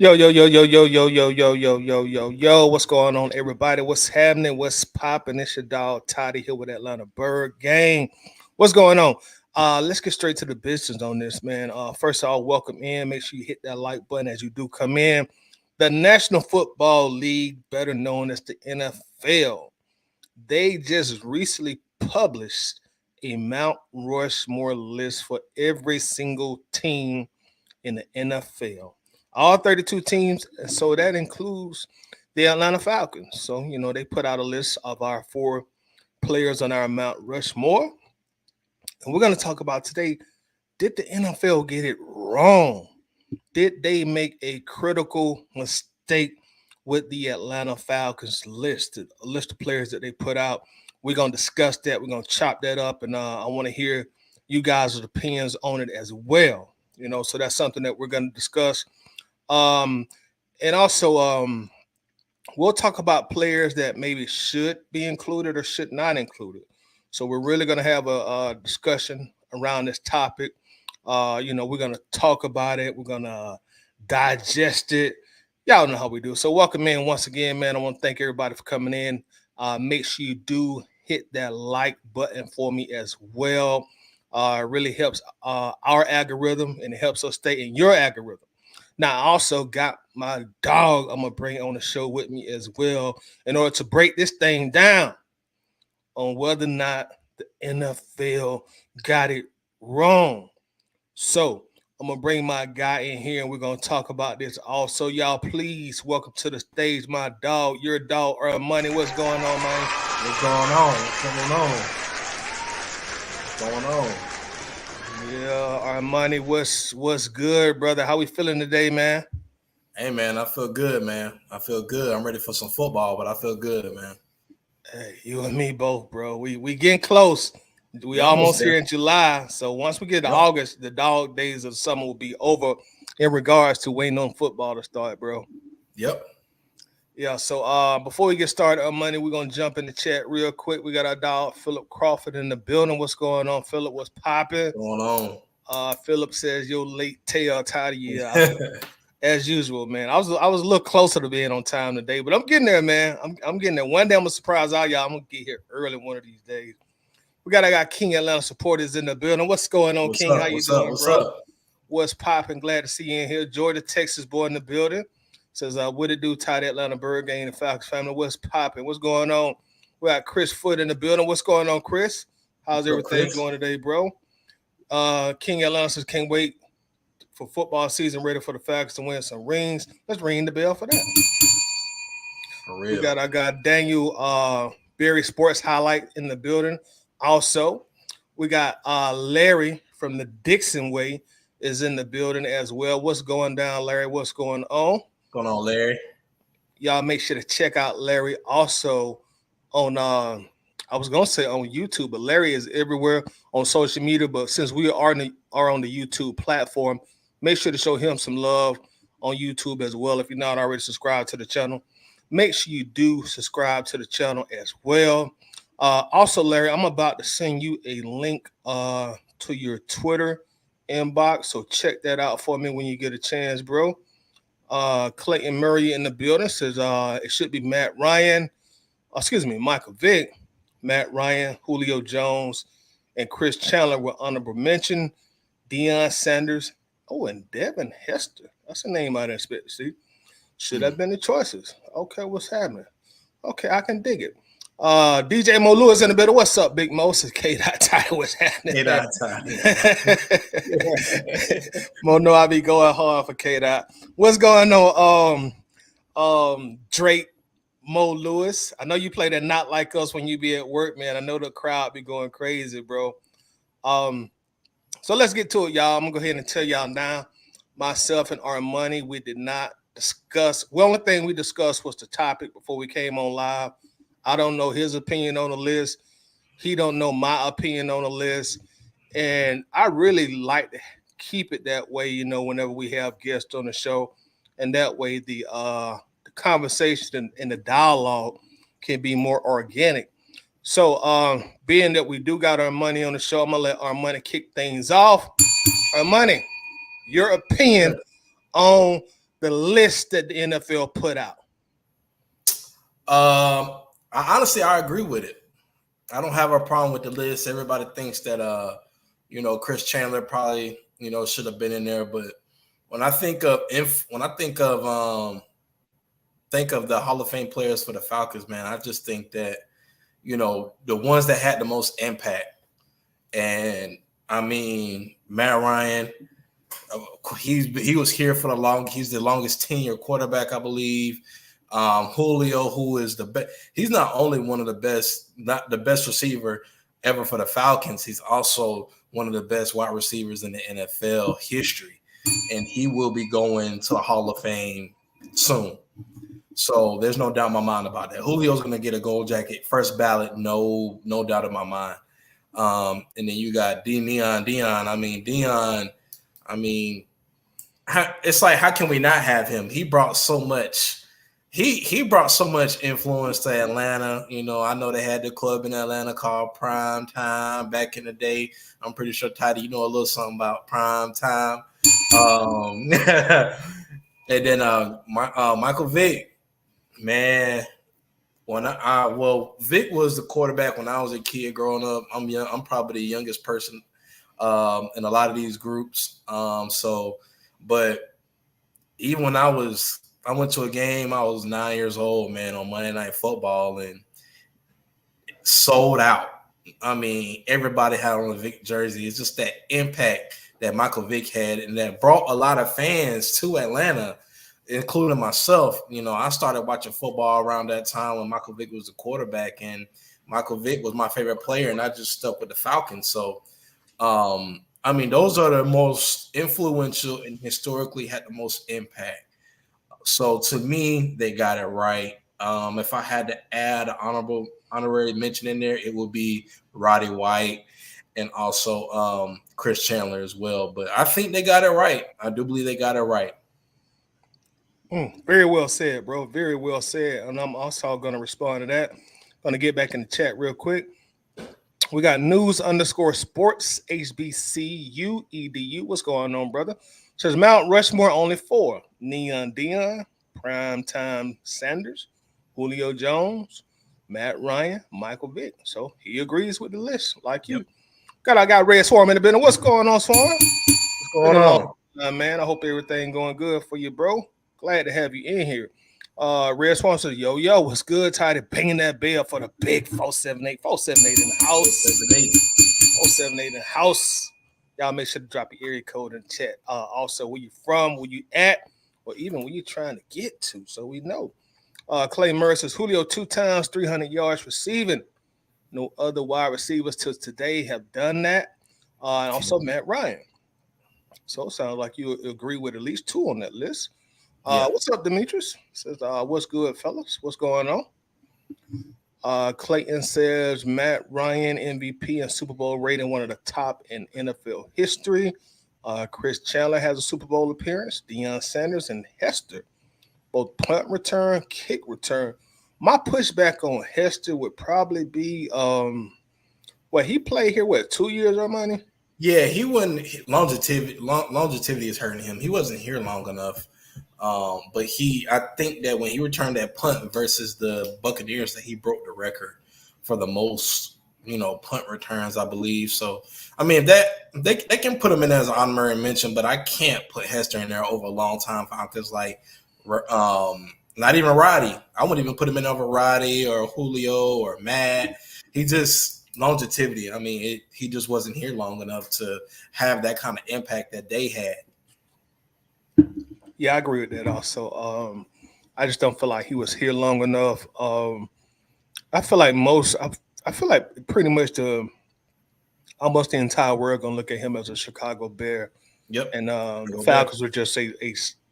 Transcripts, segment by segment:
Yo, yo, yo, yo, yo, yo, yo, yo, yo, yo, yo, yo. What's going on, everybody? What's happening? What's popping? It's your dog Toddy here with Atlanta Bird Gang. What's going on? Let's get straight to the business on this, man. First of all, welcome in. Make sure you hit that like button as you do come in. The National Football League, better known as the NFL, they just recently published a Mount Rushmore list for every single team in the NFL. All 32 teams, and so that includes the Atlanta Falcons. So, they put out a list of our four players on our Mount Rushmore. And we're going to talk about today, did the NFL get it wrong? Did they make a critical mistake with the Atlanta Falcons list, a list of players that they put out? We're going to discuss that. We're going to chop that up, and I want to hear you guys' opinions on it as well. So that's something that we're going to discuss. And also, we'll talk about players that maybe should be included or should not included. So we're really going to have a discussion around this topic. We're going to talk about it. We're going to digest it. Y'all know how we do. So welcome in once again, man. I want to thank everybody for coming in. Make sure you do hit that like button for me as well. It really helps our algorithm, and it helps us stay in your algorithm. Now, I also got my dog I'm going to bring on the show with me as well in order to break this thing down on whether or not the NFL got it wrong. So, I'm going to bring my guy in here, and we're going to talk about this also. Y'all, please welcome to the stage my dog, your dog, Earn Money. What's going on, man? What's going on? What's going on? Yeah, Armani, what's good, brother? How we feeling today, man? Hey, man, I feel good, man. I feel good. I'm ready for some football, but I feel good, man. Hey, you and me both, bro. We getting close. We almost here in July. So once we get to August, the dog days of summer will be over in regards to waiting on football to start, bro. Yep. Yeah, so before we get started on money, we're gonna jump in the chat real quick. We got our dog Philip Crawford in the building. What's going on, Philip? What's popping? Going on? Philip says your late tail tired of you. As usual, man. I was a little closer to being on time today, but I'm getting there, man. I'm getting there. One day I'm gonna surprise all y'all. I'm gonna get here early one of these days. I got King Atlanta supporters in the building. What's going on, King? How you doing, bro? What's popping? Glad to see you in here. Georgia, Texas boy in the building. Says, what it do, tight AtlantaBirdGang and the Falcons family. What's popping? What's going on? We got Chris Foot in the building. What's going on, Chris? How's everything going today, bro? King Atlanta says, can't wait for football season, ready for the Falcons to win some rings. Let's ring the bell for that. For real. I got Daniel Berry Sports Highlight in the building. Also, we got Larry from the Dixon Way is in the building as well. What's going down, Larry? What's going on? Going on, Larry? Y'all make sure to check out Larry also on I was gonna say on YouTube, but Larry is everywhere on social media. But since we are on the YouTube platform, make sure to show him some love on YouTube as well. If you're not already subscribed to the channel, make sure you do subscribe to the channel as well. Also, Larry, I'm about to send you a link to your Twitter inbox, so check that out for me when you get a chance, bro. Clayton Murray in the building says it should be Michael Vick, Matt Ryan, Julio Jones, and Chris Chandler were honorable mention. Deion Sanders, and Devin Hester. That's a name I didn't expect to see. Should have been the choices. Okay, what's happening? Okay, I can dig it. DJ Mo Lewis in the middle. What's up, Big Mo? Says K.Ty. What's happening? Mo know I be going hard for K.Ty. What's going on? Drake Mo Lewis. I know you play that Not Like Us when you be at work, man. I know the crowd be going crazy, bro. So let's get to it, y'all. I'm gonna go ahead and tell y'all now. Myself and our money, we did not discuss. The only thing we discussed was the topic before we came on live. I don't know his opinion on the list. He don't know my opinion on the list. And I really like to keep it that way, whenever we have guests on the show. And that way the conversation and the dialogue can be more organic. So being that we do got our money on the show, I'm going to let our money kick things off. Our money, your opinion on the list that the NFL put out? I agree with it. I don't have a problem with the list. Everybody thinks that Chris Chandler probably should have been in there, but when I think of the Hall of Fame players for the Falcons, man, I just think that the ones that had the most impact, and I mean Matt Ryan, he was here for he's the longest tenure quarterback, I believe. Julio, who is the best, he's not only one of the best, not the best receiver ever for the Falcons, he's also one of the best wide receivers in the NFL history, and he will be going to the Hall of Fame soon. So there's no doubt in my mind about that. Julio's going to get a gold jacket, first ballot, no doubt in my mind. And then you got Dion. It's like, how can we not have him? He brought so much. He brought so much influence to Atlanta. I know they had the club in Atlanta called Prime Time back in the day. I'm pretty sure, Toddy, you know a little something about Prime Time. And then Michael Vick, man. Vic was the quarterback when I was a kid growing up. I'm young. I'm probably the youngest person in a lot of these groups. But even when I went to a game, I was 9 years old, man, on Monday Night Football, and sold out. I mean, everybody had on a Vic jersey. It's just that impact that Michael Vick had, and that brought a lot of fans to Atlanta, including myself. I started watching football around that time when Michael Vick was the quarterback, and Michael Vick was my favorite player, and I just stuck with the Falcons. So, those are the most influential and historically had the most impact. So to me, they got it right. If I had to add an honorary mention in there, it would be Roddy White and also Chris Chandler as well. But I think they got it right. I do believe they got it right. Very well said, bro. Very well said. And I'm also going to respond to that. Going to get back in the chat real quick. We got news_sports HBCU EDU. What's going on, brother? Says Mount Rushmore only 4. Neon Dion, Primetime Sanders, Julio Jones, Matt Ryan, Michael Vick. So he agrees with the list, like you. Yep. I got Red Swarm in the building. What's going on, Swarm? What's going on? Man, I hope everything going good for you, bro. Glad to have you in here. Red Swarm says, yo, what's good? Tired of banging that bell for the big 478. 478 in the house. 478 in the house. Y'all make sure to drop your area code in the chat. Also, where you from, where you at, or even where you trying to get to, so we know. Clay Murray says, Julio 2 times, 300 yards receiving. No other wide receivers till today have done that. And also Matt Ryan. So it sounds like you agree with at least 2 on that list. What's up, Demetrius? Says, what's good, fellas? What's going on? Clayton says Matt Ryan MVP and Super Bowl rating, one of the top in NFL history. Chris Chandler has a Super Bowl appearance. Deion Sanders and Hester, both punt return, kick return. My pushback on Hester would probably be he played here 2 years or money? Yeah, he wouldn't. Longevity is hurting him. He wasn't here long enough. But I think that when he returned that punt versus the Buccaneers, that he broke the record for the most, punt returns, I believe. So, I mean, they can put him in as an honorary mention, but I can't put Hester in there over a long time Falcons. Like, not even Roddy. I wouldn't even put him in over Roddy or Julio or Matt. He just longevity. I mean, he just wasn't here long enough to have that kind of impact that they had. Yeah, I agree with that also. I just don't feel like he was here long enough. I feel like pretty much almost the entire world gonna look at him as a Chicago Bear. Yep. And the Falcons were just a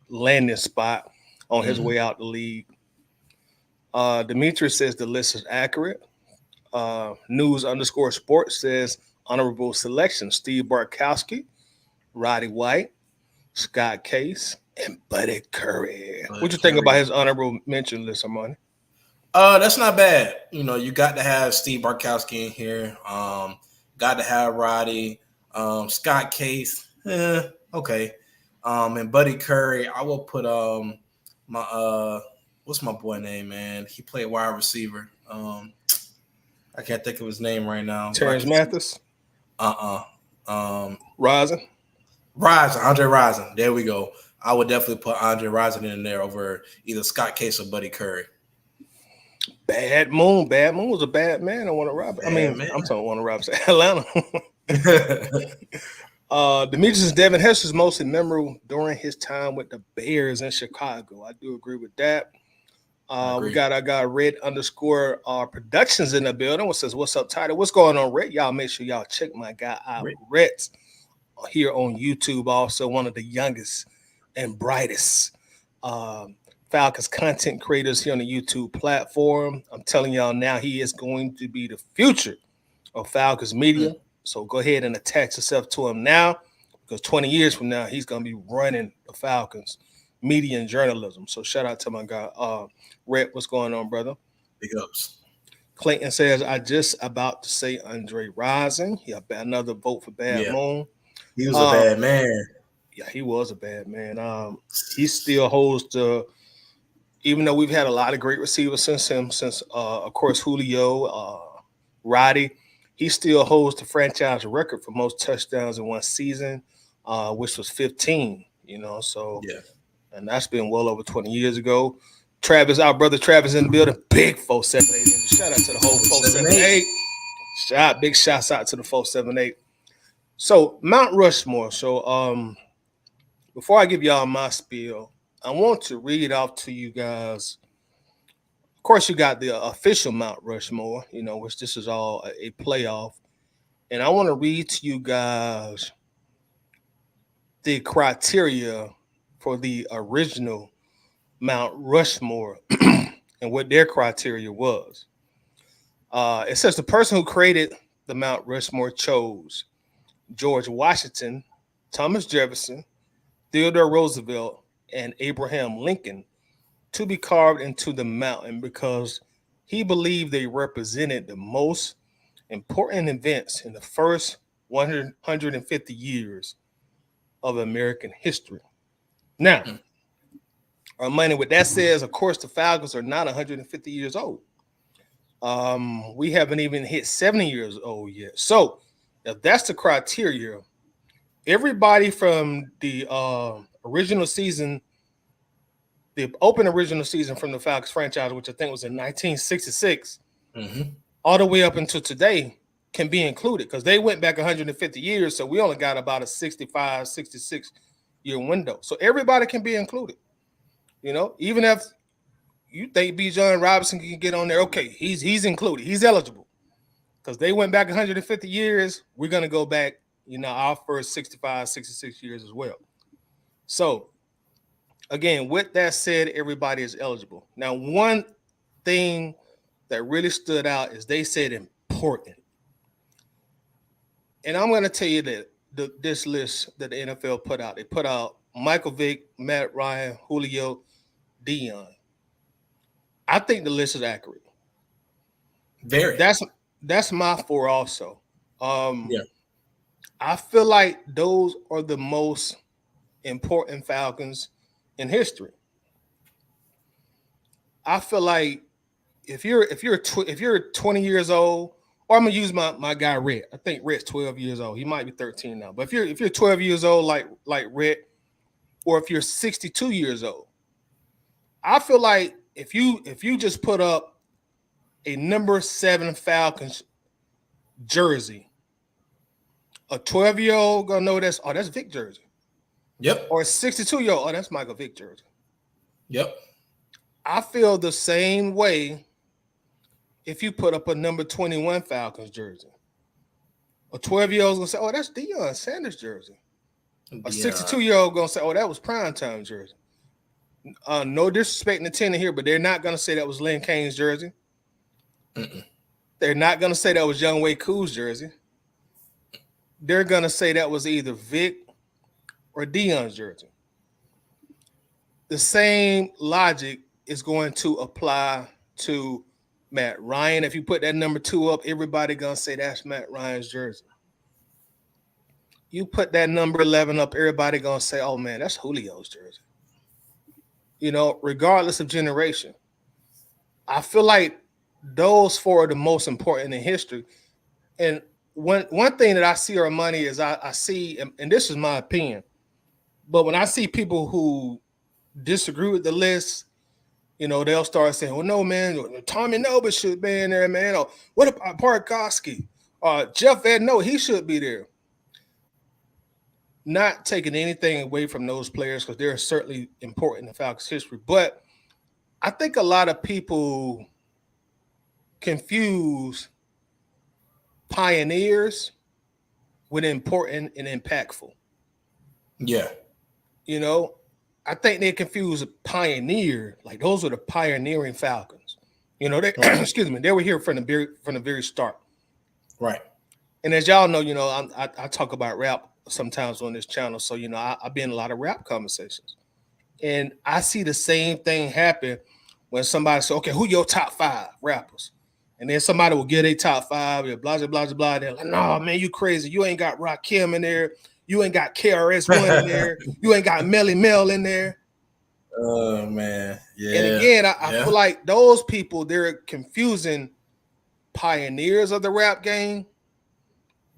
landing spot on his way out the league. Demetrius says the list is accurate. News_sports says honorable selection: Steve Bartkowski, Roddy White, Scott Case, and Buddy Curry. What you think about his honorable mention list, Armani? That's not bad. You got to have Steve Bartkowski in here. Got to have Roddy. Scott Case. Okay. And Buddy Curry, I will put my what's my boy name, man? He played wide receiver. I can't think of his name right now. Terrence Mathis, Um, Rising. Andre Rison. There we go. I would definitely put Andre Rison in there over either Scott Case or Buddy Curry. Bad Moon. Bad Moon was a bad man. I want to rob. I mean, man. I'm talking want to rob Atlanta. Demetrius Devin Hester is mostly memorable during his time with the Bears in Chicago. I do agree with that. I got Red underscore productions in the building. What says, what's up, Tyler? What's going on, Red? Y'all make sure y'all check my guy out, Red, here on YouTube. Also, one of the youngest and brightest Falcons content creators here on the YouTube platform. I'm telling y'all now, he is going to be the future of Falcons media. So go ahead and attach yourself to him now, because 20 years from now, he's going to be running the Falcons media and journalism. So shout out to my guy, Rhett. What's going on, brother? Big ups. Clayton says, I just about to say Andre Rison. Yeah, another vote for Bad Moon. He was a bad man. Yeah, he was a bad man. He still holds the, even though we've had a lot of great receivers since him, of course, Julio, Roddy, he still holds the franchise record for most touchdowns in one season, which was 15, so yeah. And that's been well over 20 years ago. Travis, our brother Travis in the building, big 478. Shout out to the whole 478. Big shouts out to the 478. So Mount Rushmore. So before I give y'all my spiel, I want to read off to you guys. Of course, you got the official Mount Rushmore, which this is all a playoff. And I want to read to you guys the criteria for the original Mount Rushmore and what their criteria was. It says the person who created the Mount Rushmore chose George Washington, Thomas Jefferson, Theodore Roosevelt, and Abraham Lincoln to be carved into the mountain because he believed they represented the most important events in the first 150 years of American history. Now, Armani, with that says, of course, the Falcons are not 150 years old. We haven't even hit 70 years old yet. So, if that's the criteria, everybody from the original season, the open original season from the Falcons franchise, which I think was in 1966, all the way up until today, can be included because they went back 150 years. So we only got about a 65, 66 year window. So everybody can be included. Even if you think Bijan Robinson can get on there, okay, he's included. He's eligible because they went back 150 years. We're going to go back, our first 65, 66 years as well. So, again, with that said, everybody is eligible. Now, one thing that really stood out is they said important. And I'm going to tell you that this list that the NFL put out, they put out Michael Vick, Matt Ryan, Julio, Dion. I think the list is accurate. Very. That's my four also. Yeah. I feel like those are the most important Falcons in history. I feel like if you're 20 years old, or I'm gonna use my guy Red. I think Red's 12 years old. He might be 13 now. But if you're 12 years old, like Red, or if you're 62 years old, I feel like if you just put up a number 7 Falcons jersey, a 12-year-old gonna know that's Vic jersey. Yep. Or a 62-year-old, that's Michael Vick jersey. Yep. I feel the same way if you put up a number 21 Falcons jersey. A 12-year-old's gonna say, oh, that's Deion Sanders jersey. A 62-year-old gonna say, oh, that was primetime jersey. No disrespect to Tina here, but they're not gonna say that was Lynn Kane's jersey. They're not gonna say that was Young Wei Koo's jersey. They're gonna say that was either Vic or Deion's jersey. The same logic is going to apply to Matt Ryan. If you put that number 2 up, everybody gonna say that's Matt Ryan's jersey. you put that number 11 up, everybody gonna say, "Oh man, that's Julio's jersey." Regardless of generation. I feel like those four are the most important in history. And one thing that I see our money is I see, and this is my opinion, but when I see people who disagree with the list, they'll start saying, "Well, no, man, Tommy Noble should be in there, man. Or what about Parkowski? Jeff Edno, he should be there." Not taking anything away from those players because they're certainly important in Falcons history, but I think a lot of people confuse pioneers with important and impactful. Yeah. I think they confuse a pioneer, like those were the pioneering Falcons. They Right. excuse me, they were here from the very start. Right. And as y'all know, I talk about rap sometimes on this channel, so I've been in a lot of rap conversations, and I see the same thing happen when somebody says, "Okay, who your top 5 rappers?" And then somebody will get a top 5, and blah, blah, blah, blah. They're like, "No, man, you crazy. You ain't got Rakim in there. You ain't got KRS-One in there. You ain't got Melly Mel in there." Oh, man. Yeah. And again, I feel like those people, they're confusing pioneers of the rap game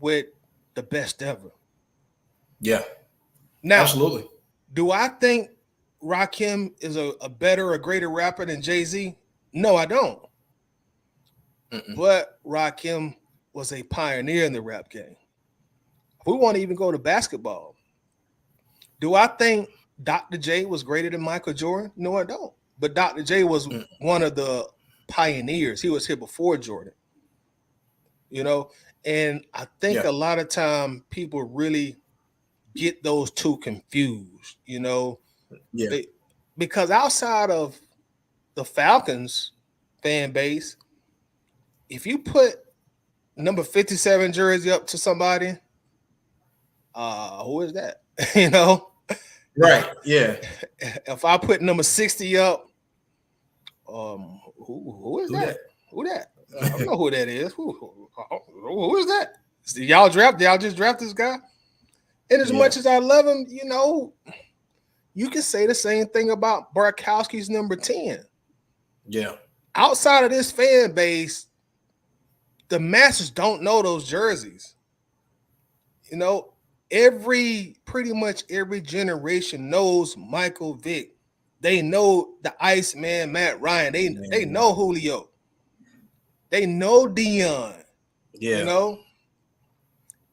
with the best ever. Yeah. Now, absolutely. Do I think Rakim is a better or greater rapper than Jay-Z? No, I don't. Mm-mm. But Rakim was a pioneer in the rap game. If we want to even go to basketball, do I think Dr. J was greater than Michael Jordan? No, I don't. But Dr. J was one of the pioneers. He was here before Jordan. And I think a lot of time people really get those two confused, because outside of the Falcons fan base, if you put number 57 jersey up to somebody, who is that? Right. Yeah. If I put number 60 up, who is that? Who that? I don't know who that is. Who is that? Y'all just draft this guy? And as much as I love him, you can say the same thing about Barkowski's number 10. Yeah. Outside of this fan base, the masses don't know those jerseys. Pretty much every generation knows Michael Vick. They know the Iceman, Matt Ryan. They know Julio. They know Dion. Yeah.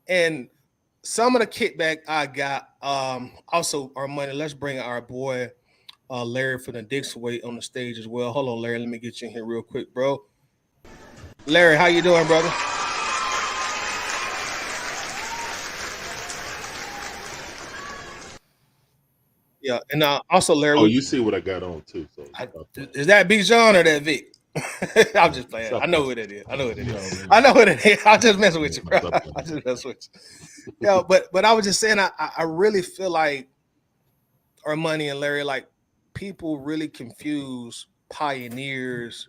And some of the kickback I got, also our money. Let's bring our boy Larry from the Dixon Way on the stage as well. Hold on, Larry. Let me get you in here real quick, bro. Larry, how you doing, brother? Yeah, and also Larry. Oh, you see what I got on too. So is that Bijan or that Vic? I'm just playing. I know who that is. I know who that is. I'm just messing with you, bro. I just messing with you. Yeah, but I was just saying, I really feel like Armani and Larry, like people really confuse pioneers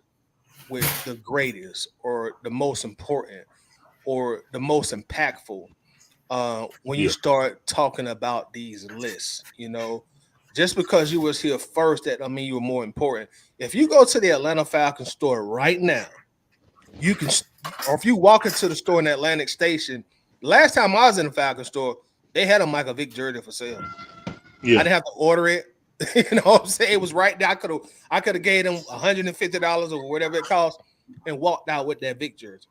with the greatest or the most important or the most impactful when you start talking about these lists. Just because you was here first, that mean you were more important. If you go to the Atlanta Falcons store right now, you can, or if you walk into the store in Atlantic Station, last time I was in the Falcons store, they had a Michael Vick jersey for sale. Yeah. I didn't have to order it. You know what I'm saying? It was right there. I could have gave them $150 or whatever it cost and walked out with that Vick jersey.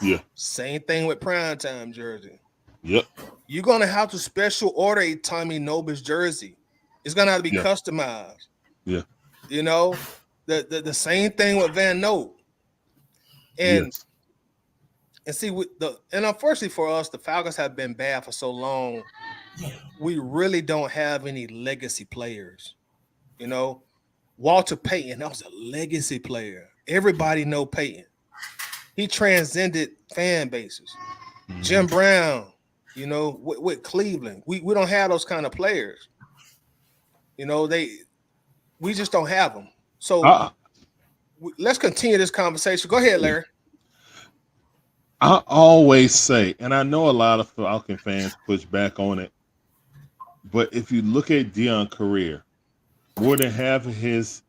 Yeah. Same thing with primetime jersey. Yep. You're gonna have to special order a Tommy Nobis jersey. It's gonna have to be customized. Yeah. The same thing with Van Note. And see, and unfortunately for us, the Falcons have been bad for so long. We really don't have any legacy players. Walter Payton, that was a legacy player. Everybody know Payton. He transcended fan bases. Mm-hmm. Jim Brown, with Cleveland, we don't have those kind of players. We just don't have them. So let's continue this conversation. Go ahead, Larry. I always say, and I know a lot of Falcon fans push back on it, but if you look at Deion's career, more than half of his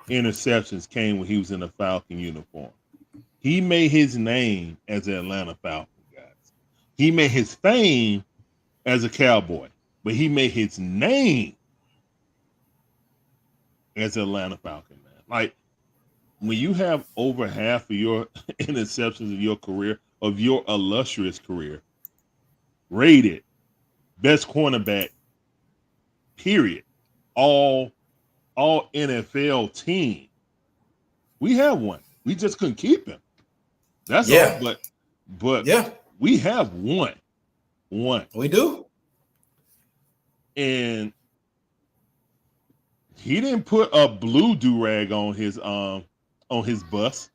interceptions came when he was in a Falcon uniform. He made his name as an Atlanta Falcon, guys. He made his fame as a Cowboy, but he made his name as an Atlanta Falcon, man. Like, when you have over half of your interceptions of your career, of your illustrious career, rated best cornerback, period, all NFL team. We have one. We just couldn't keep him. That's all. Yeah. But Yeah, we have one. we do. And he didn't put a blue do-rag on his bus.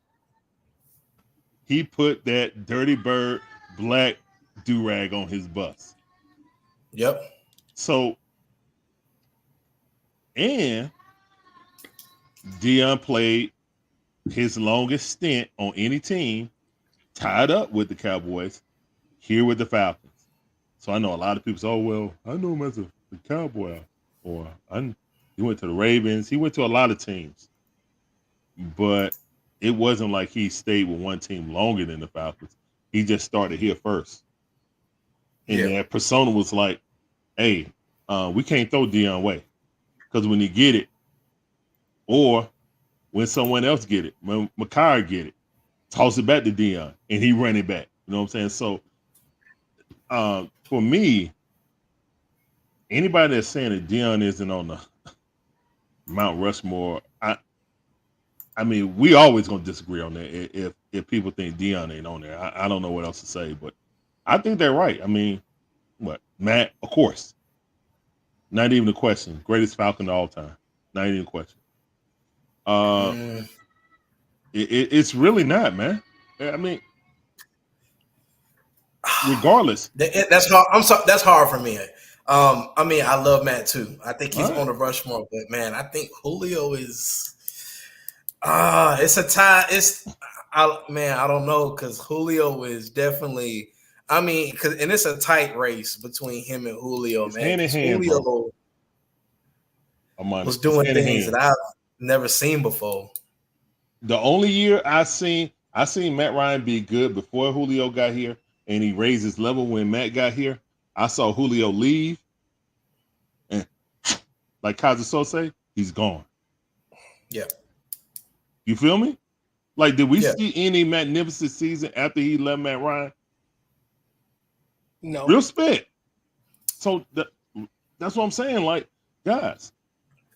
He put that Dirty Bird black do-rag on his bus. Yep. So, and Deion played his longest stint on any team, tied up with the Cowboys, here with the Falcons. So I know a lot of people say, oh, well, I know him as a Cowboy, or he went to the Ravens. He went to a lot of teams. But it wasn't like he stayed with one team longer than the Falcons. He just started here first. And that persona was like, hey, we can't throw Deion away. Because when he get it, or when someone else get it, when Makai get it, toss it back to Deion, and he run it back. You know what I'm saying? So for me, anybody that's saying that Deion isn't on the Mount Rushmore, I mean, we always gonna disagree on that. If people think Deion ain't on there, I don't know what else to say, but I think they're right. I mean, what Matt? Of course, not even a question. Greatest Falcon of all time. Not even a question. It's really not, man. I mean, regardless, That's hard. I'm sorry. That's hard for me. I mean, I love Matt too. I think he's on the Rushmore, but man, I think Julio is. It's a tie. I don't know, because Julio is definitely. I mean, and it's a tight race between him and Julio, it's man. hand in hand, Julio bro. was doing things that I've never seen before. The only year I seen Matt Ryan be good before Julio got here, and he raised his level when Matt got here. I saw Julio leave, and like Kazuso say, he's gone. Yeah. You feel me? Like, did we see any magnificent season after he left Matt Ryan? No. Real spit. So that's what I'm saying. Like, guys,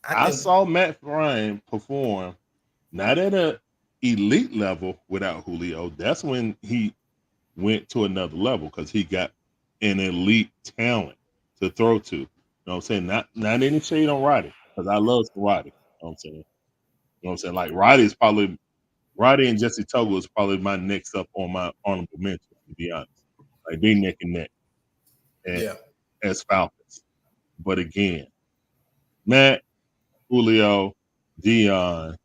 I saw Matt Ryan perform not at an elite level without Julio. That's when he went to another level, because he got an elite talent to throw to. You know what I'm saying? Not any shade on Roddy, because I love Roddy. You know what I'm saying? You know what I'm saying? Like, Roddy and Jesse Tuggle is probably my next up on my honorable mention, to be honest. Like, they neck and neck as Falcons. But again, Matt, Julio, Deion,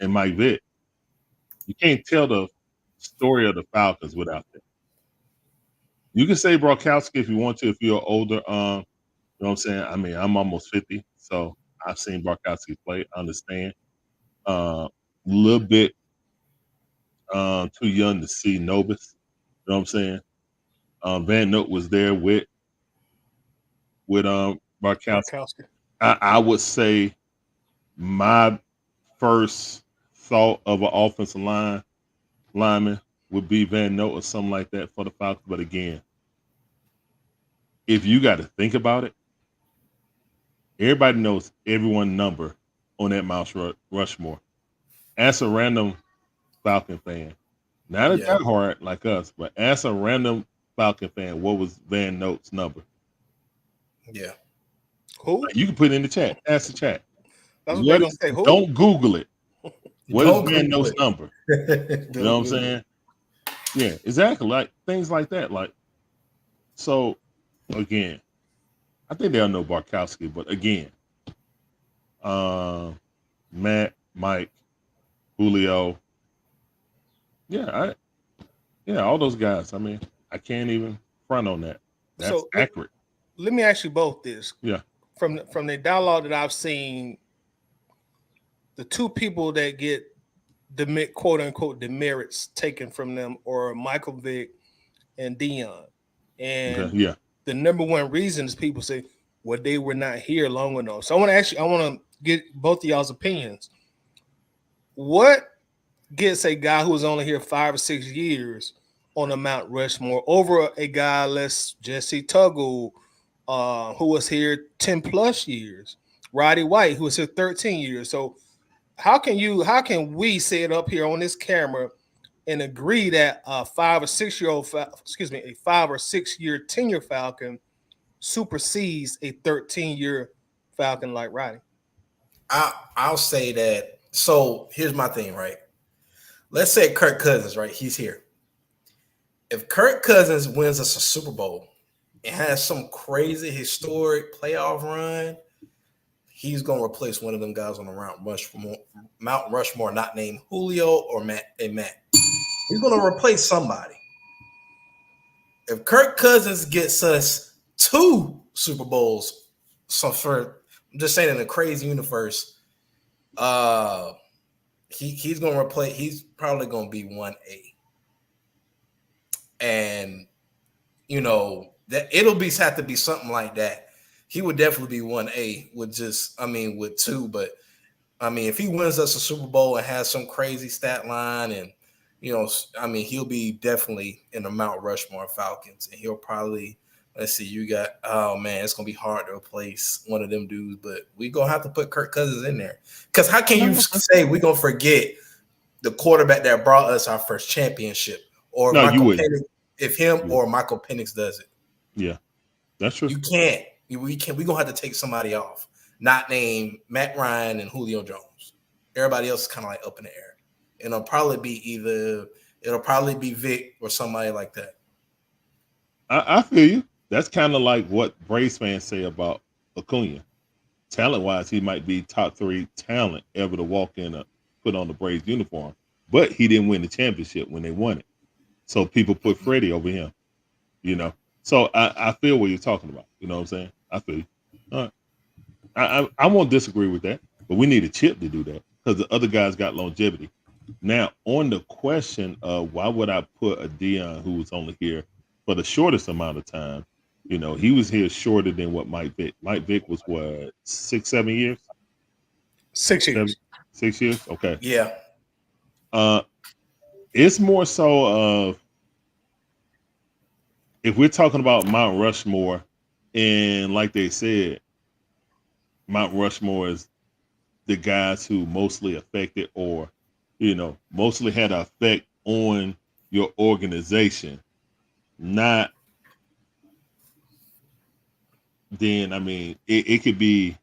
and Mike Vick, you can't tell the story of the Falcons without them. You can say Brokowski if you want to, if you're older. You know what I'm saying? I mean, I'm almost 50, so I've seen Brokowski play. I understand. A little bit too young to see Nobis. You know what I'm saying? Van Note was there with Brokowski. I would say my first thought of an offensive lineman would be Van Note or something like that for the Falcons. But again, if you got to think about it, everybody knows everyone's number on that Mount Rushmore. Ask a random Falcon fan, not a diehard like us, but ask a random Falcon fan, what was Van Note's number? Yeah. Who? Like, you can put it in the chat. Ask the chat. That's what they're gonna say. Who? Don't Google it. What is Van Note's it. number? You know what I'm saying? Yeah, exactly. Like, things like that. Like, so again, I think they'll know Barkowski, but again, Matt, Mike, Julio. Yeah, Yeah, all those guys. I mean, I can't even front on that. That's So accurate. let me ask you both this. Yeah. From the dialogue that I've seen, the two people that get the quote unquote demerits taken from them are Michael Vick and Dion. Okay. And Yeah. the number one reason is people say, well, they were not here long enough. So I want to get both of y'all's opinions. What gets a guy who was only here 5 or 6 years on a Mount Rushmore over a guy less Jesse Tuggle, who was here 10 plus years, Roddy White, who was here 13 years. So how can we sit up here on this camera and agree that a 5 or 6 year tenure Falcon supersedes a 13-year Falcon like Roddy? I'll say that. So here's my thing, right? Let's say Kirk Cousins, right? He's here. If Kirk Cousins wins us a Super Bowl and has some crazy historic playoff run, he's gonna replace one of them guys on the Mount Rushmore, not named Julio or Matt. He's gonna replace somebody. If Kirk Cousins gets us 2 Super Bowls, I'm just saying in a crazy universe, he's gonna replace. He's probably gonna be 1A, and that it'll have to be something like that. He would definitely be 1A with with 2, but if he wins us a Super Bowl and has some crazy stat line and he'll be definitely in the Mount Rushmore Falcons, and he'll probably, let's see, it's gonna be hard to replace one of them dudes, but we gonna have to put Kirk Cousins in there. Because how can you say we gonna forget the quarterback that brought us our first championship, or Michael Penix, if him or Michael Penix does it? Yeah, that's true. You can't. We gonna have to take somebody off, not named Matt Ryan and Julio Jones. Everybody else is kind of like up in the air. It'll probably be Vic or somebody like that. I feel you. That's kind of like what Braves fans say about Acuna. Talent-wise, he might be top 3 talent ever to walk in put on the Braves uniform, but he didn't win the championship when they won it. So people put Freddie over him, So I feel what you're talking about. You know what I'm saying? I feel you. All right. I won't disagree with that, but we need a chip to do that because the other guys got longevity. Now, on the question of why would I put a Dion who was only here for the shortest amount of time, he was here shorter than what Mike Vick. Mike Vick was what, 6, 7 years? 6 years. 6 years? Okay. Yeah. It's more so of, if we're talking about Mount Rushmore, and like they said, Mount Rushmore is the guys who mostly affected or mostly had an effect on your organization, not then, it could be,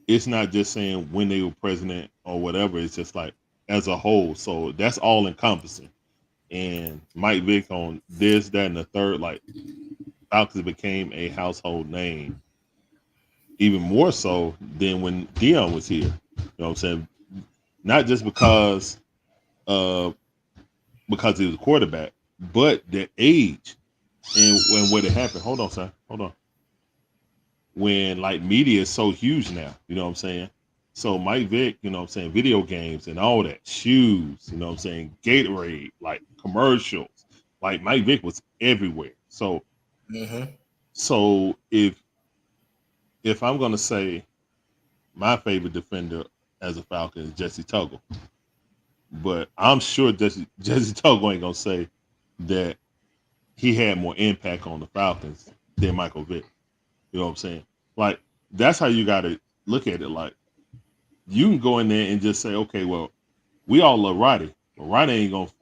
it's not just saying when they were president or whatever, it's just like as a whole. So that's all encompassing. And Mike Vick on this, that, and the third, like Falcons became a household name, even more so than when Dion was here. You know what I'm saying? Not just because he was a quarterback, but the age and when it happened. Hold on, son. Hold on. When like media is so huge now, you know what I'm saying? So Mike Vick, video games and all that, shoes, Gatorade, like commercials, like Mike Vick was everywhere. So, so if I'm gonna say my favorite defender as a Falcon is Jesse Tuggle, but I'm sure Jesse Tuggle ain't gonna say that he had more impact on the Falcons than Michael Vick. You know what I'm saying? Like, that's how you got to look at it. Like, you can go in there and just say, okay, well, we all love Roddy. But Roddy ain't going to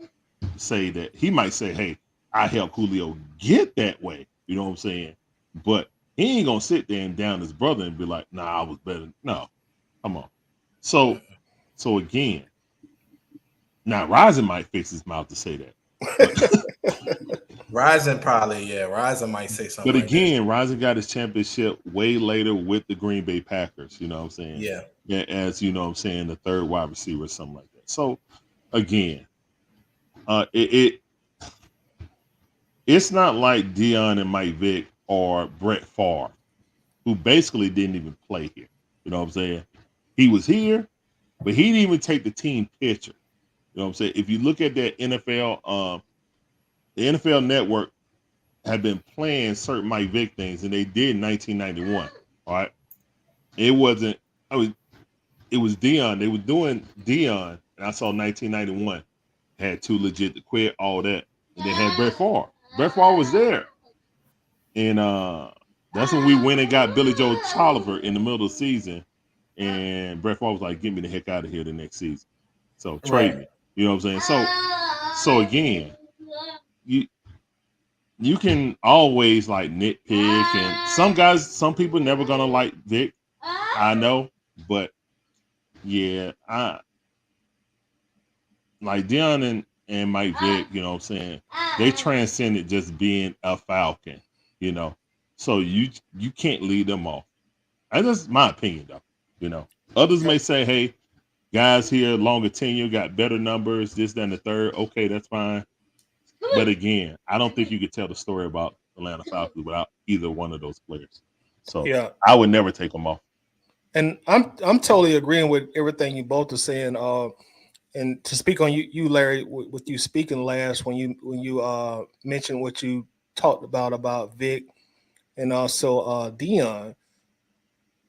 say that. He might say, hey, I helped Julio get that way. You know what I'm saying? But he ain't going to sit there and down his brother and be like, nah, I was better. No, come on. So again, now Rising might fix his mouth to say that. Rising might say something. But again, Rising got his championship way later with the Green Bay Packers, you know what I'm saying? Yeah. As you know what I'm saying, the third wide receiver or something like that. So again, It's not like Dion and Mike Vick or Brett Favre, who basically didn't even play here. You know what I'm saying? He was here, but he didn't even take the team picture. You know what I'm saying? If you look at that NFL, the NFL Network had been playing certain Mike Vick things, and they did in 1991. All right, it wasn't. It was Dion. They were doing Dion, and I saw 1991 had Too Legit to Quit, all that, and they had Brett Favre. Brett Favre was there, and that's when we went and got Billy Joe Tolliver in the middle of the season, and Brett Favre was like, "Get me the heck out of here the next season." So trade me. You know what I'm saying? So again, you can always like nitpick, and some people never gonna like Vic. I know, but yeah, I like Dion and Mike Vick, you know what I'm saying? They transcended just being a Falcon, you know. So you can't lead them off. That's just my opinion though, you know. Others may say, hey, guys here, longer tenure, got better numbers, this, that, and the third. Okay, that's fine. But again, I don't think you could tell the story about Atlanta Falcons without either one of those players. So yeah, I would never take them off. And I'm totally agreeing with everything you both are saying. And to speak on you Larry, with you speaking last when you mentioned what you talked about Vic and also Dion.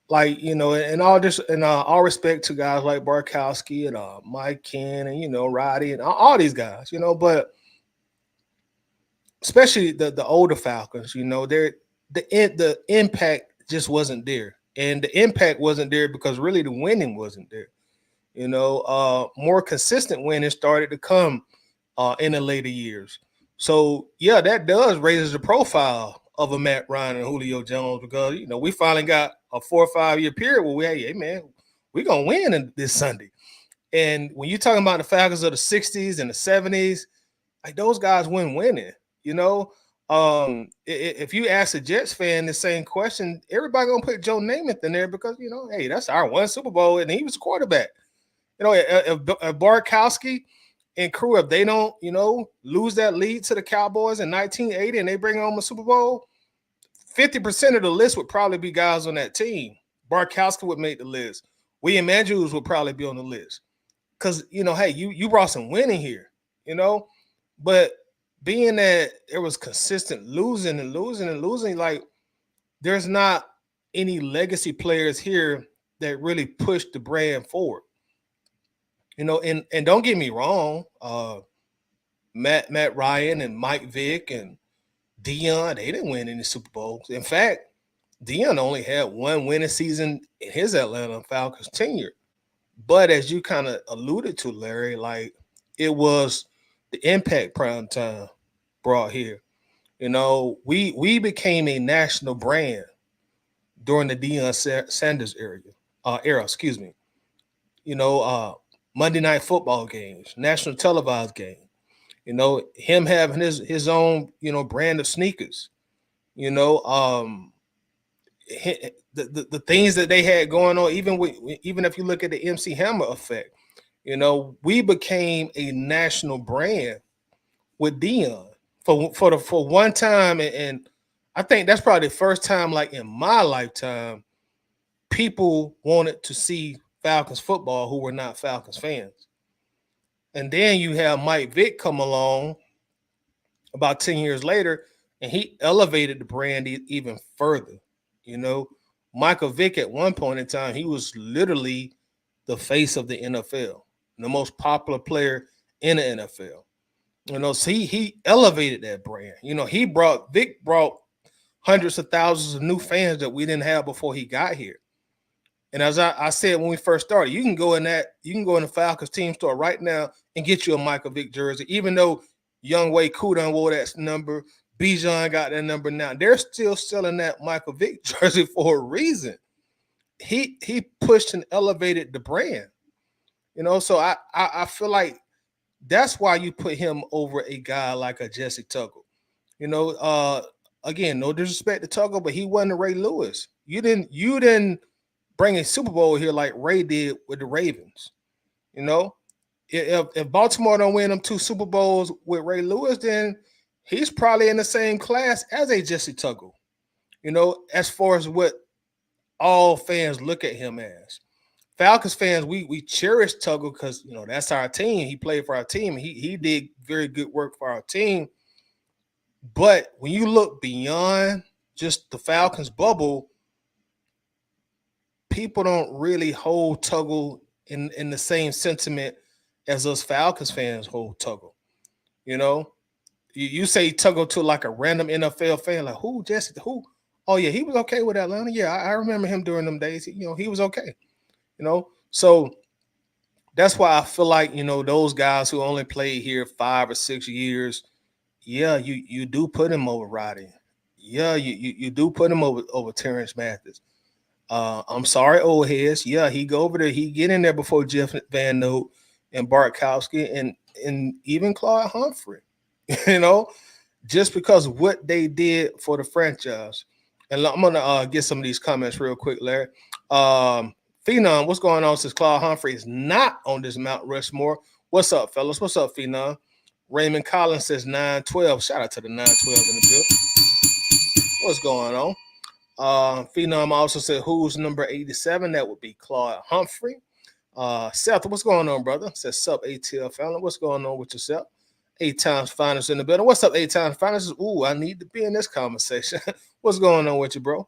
Like, you know, and all respect to guys like Barkowski and Mike Ken and, you know, Roddy and all these guys, you know, but especially the older Falcons, you know, the impact just wasn't there. And the impact wasn't there because really the winning wasn't there. You know, more consistent winning started to come in the later years. So yeah, that does raises the profile of a Matt Ryan and Julio Jones because, you know, we finally got a 4 or 5 year period where hey man, we're gonna win this Sunday. And when you're talking about the Falcons of the 60s and the 70s, like those guys win winning, you know. If you ask a Jets fan the same question, everybody gonna put Joe Namath in there because, you know, hey, that's our one Super Bowl and he was quarterback. You know, if Barkowski and crew, if they don't, you know, lose that lead to the Cowboys in 1980 and they bring home a Super Bowl, 50% of the list would probably be guys on that team. Barkowski would make the list. William Andrews would probably be on the list. Because, you know, hey, you brought some winning here, you know. But being that there was consistent losing, like there's not any legacy players here that really pushed the brand forward. You know, and don't get me wrong, Matt Ryan and Mike Vick and Dion, they didn't win any Super Bowls. In fact, Dion only had one winning season in his Atlanta Falcons tenure. But as you kind of alluded to, Larry, like it was the impact prime time brought here. You know, we became a national brand during the Deion Sanders era, excuse me. You know, Monday night football games, national televised game. You know, him having his own, you know, brand of sneakers. You know, the things that they had going on, even if you look at the MC Hammer effect, you know, we became a national brand with Dion for one time, and I think that's probably the first time, like in my lifetime, people wanted to see Falcons football who were not Falcons fans. And then you have Mike Vick come along about 10 years later, and he elevated the brand even further. You know, Michael Vick at one point in time, he was literally the face of the NFL, the most popular player in the NFL. You know, so he elevated that brand. You know, Vic brought hundreds of thousands of new fans that we didn't have before he got here. And as I said when we first started, you can go in the Falcons team store right now and get you a Michael Vick jersey, even though Young Wei Kudon wore that number, Bijan got that number now. They're still selling that Michael Vick jersey for a reason. He pushed and elevated the brand. You know, so I feel like that's why you put him over a guy like a Jesse Tuggle. You know, again, no disrespect to Tuggle, but he wasn't a Ray Lewis. You didn't bring a Super Bowl here like Ray did with the Ravens. You know, if Baltimore don't win them 2 Super Bowls with Ray Lewis, then he's probably in the same class as a Jesse Tuggle. As far as what all fans look at him as. Falcons fans, we cherish Tuggle because that's our team. He played for our team. He did very good work for our team. But when you look beyond just the Falcons bubble, people don't really hold Tuggle in the same sentiment as us Falcons fans hold Tuggle. You say Tuggle to like a random NFL fan, like who Jesse? Who? Oh yeah, he was okay with Atlanta. Yeah, I remember him during them days. He was okay. So that's why I feel like those guys who only played here 5 or 6 years, yeah, you do put him over Roddy. Yeah, you do put him over Terrence Mathis. I'm sorry, old heads. Yeah, he go over there. He get in there before Jeff Van Note and Bartkowski and even Claude Humphrey. Just because of what they did for the franchise. And I'm gonna get some of these comments real quick, Larry. Phenom, what's going on since Claude Humphrey is not on this Mount Rushmore? What's up, fellas? What's up, Phenom? Raymond Collins says 912. Shout out to the 912 in the building. What's going on? Phenom also said, who's number 87? That would be Claude Humphrey. Seth, what's going on, brother? Says, sup, ATL Fallon. What's going on with yourself? 8 times finals in the building. What's up, 8 times finals? Ooh, I need to be in this conversation. What's going on with you, bro?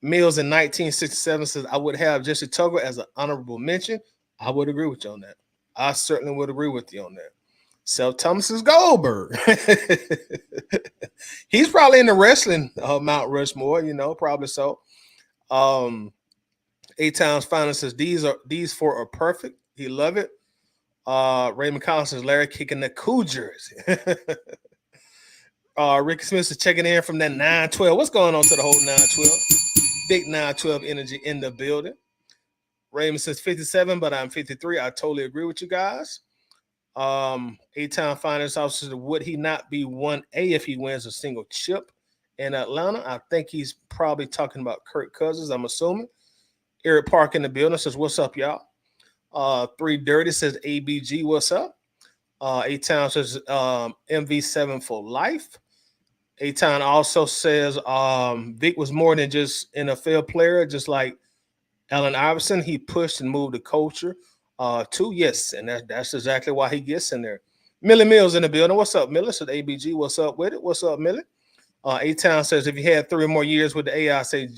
Mills in 1967 says, I would have Jesse Tuggle as an honorable mention. I would agree with you on that. I certainly would agree with you on that. Seth Thomas is Goldberg. He's probably in the wrestling Mount Rushmore, probably so. 8 times finals says, these 4 are perfect. He love it. Raymond Collins says, Larry kicking the cool jersey. Ricky Smith is checking in from that 912. What's going on to the whole 912? Big 912 energy in the building. Raymond says 57, but I'm 53. I totally agree with you guys. 8-time finals officer, would he not be 1A if he wins a single chip in Atlanta? I think he's probably talking about Kirk Cousins, I'm assuming. Eric Park in the building says, what's up, y'all? 3 Dirty says, ABG, what's up? 8-time says, MV7 for life. 8-time also says, Vic was more than just NFL player, just like Allen Iverson. He pushed and moved the culture. Too, yes, and that's exactly why he gets in there. Millie Mills in the building. What's up, Millie? Said ABG. What's up with it? What's up, Millie? 8-Town says, if you had 3 or more years with the AI, say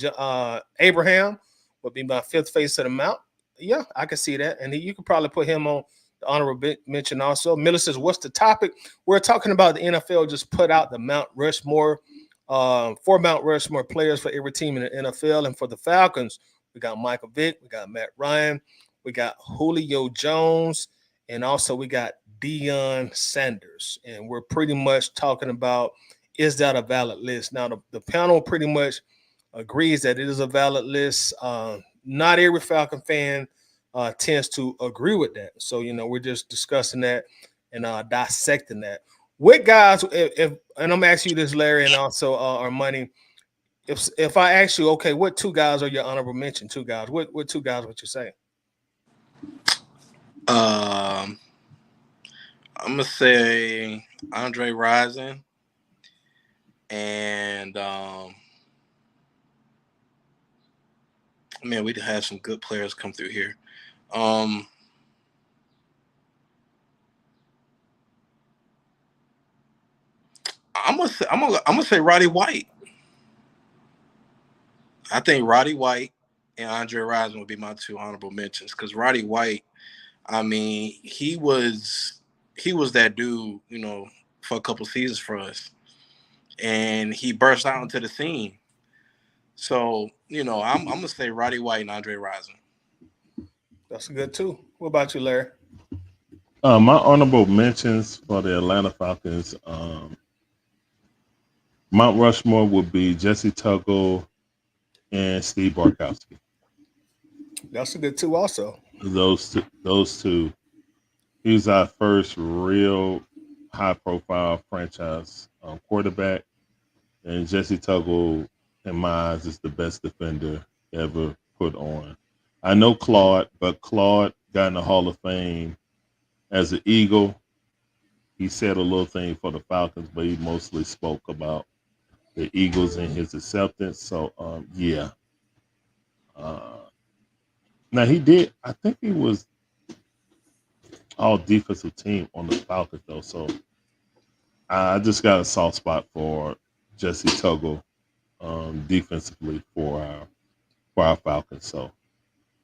Abraham would be my 5th face of the mount. Yeah, I can see that, and you could probably put him on the honorable mention also. Millie says, what's the topic? We're talking about the NFL just put out the Mount Rushmore, 4 Mount Rushmore players for every team in the NFL, and for the Falcons, we got Michael Vick, we got Matt Ryan, we got Julio Jones, and also we got Deion Sanders. And we're pretty much talking about, is that a valid list? Now, the panel pretty much agrees that it is a valid list. Not every Falcon fan tends to agree with that. So, we're just discussing that and dissecting that. What guys, and I'm asking you this, Larry, and also our money. If I ask you, okay, what 2 guys are your honorable mention? 2 guys. What 2 guys would you say? I'm gonna say Andre Rison and man, we had some good players come through here. I'm gonna say Roddy White. I think Roddy White and Andre Rison would be my 2 honorable mentions, because Roddy White, I mean, he was that dude, for a couple seasons for us, and he burst out into the scene. So, I'm gonna say Roddy White and Andre Rison. That's good too. What about you, Larry? My honorable mentions for the Atlanta Falcons, Mount Rushmore would be Jesse Tuggle and Steve Bartkowski. That's a good 2 also. Those two. He was our first real high-profile franchise quarterback, and Jesse Tuggle, in my eyes, is the best defender ever put on. I know Claude, but Claude got in the Hall of Fame as an Eagle, he said a little thing for the Falcons, but he mostly spoke about the Eagles and his acceptance. So yeah. Uh, Now he did. I think he was all defensive team on the Falcons though. So I just got a soft spot for Jesse Tuggle defensively for our Falcons. So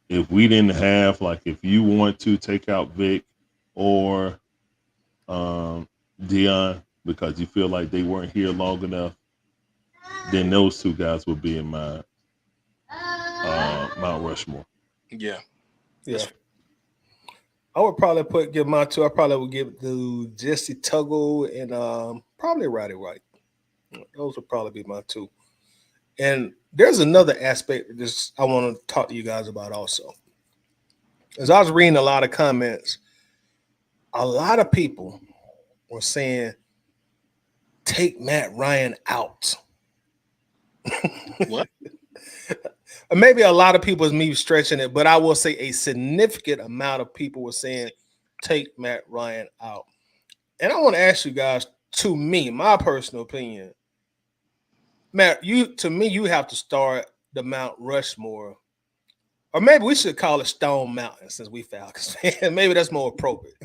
if we didn't have like if you want to take out Vic or Dion because you feel like they weren't here long enough, then those two guys would be in my Mount Rushmore. Yeah. Yeah. I would probably give mine two. I probably would give it to Jesse Tuggle and probably Roddy White. Those would probably be my two. And there's another aspect of this I want to talk to you guys about also. As I was reading a lot of comments, a lot of people were saying, take Matt Ryan out. What? Maybe a lot of people is me stretching it, but I will say a significant amount of people were saying, take Matt Ryan out. And I want to ask you guys, to me, my personal opinion, Matt, you have to start the Mount Rushmore, or maybe we should call it Stone Mountain since we Falcons fan. Maybe that's more appropriate.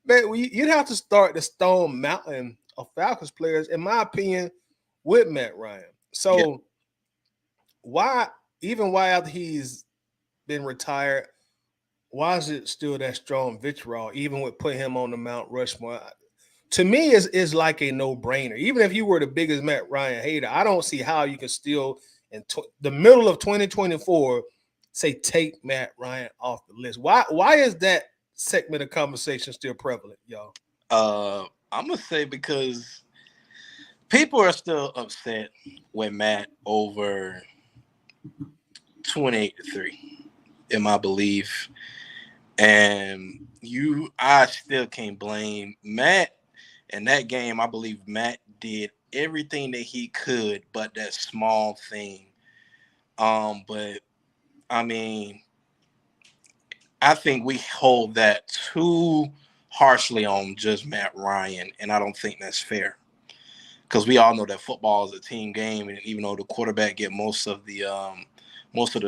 Man, you'd have to start the Stone Mountain of Falcons players, in my opinion, with Matt Ryan. So Yeah. why after he's been retired, why is it still that strong vitriol, even with putting him on the Mount Rushmore? To me, is like a no-brainer. Even if you were the biggest Matt Ryan hater, I don't see how you can still, in the middle of 2024, say take Matt Ryan off the list. Why is that segment of conversation still prevalent, y'all? I'm gonna say because people are still upset with Matt over 28-3, in my belief. And I still can't blame Matt. In that game, I believe Matt did everything that he could, but that small thing. But I mean, I think we hold that too harshly on just Matt Ryan, and I don't think that's fair. Because we all know that football is a team game, and even though the quarterback get most of the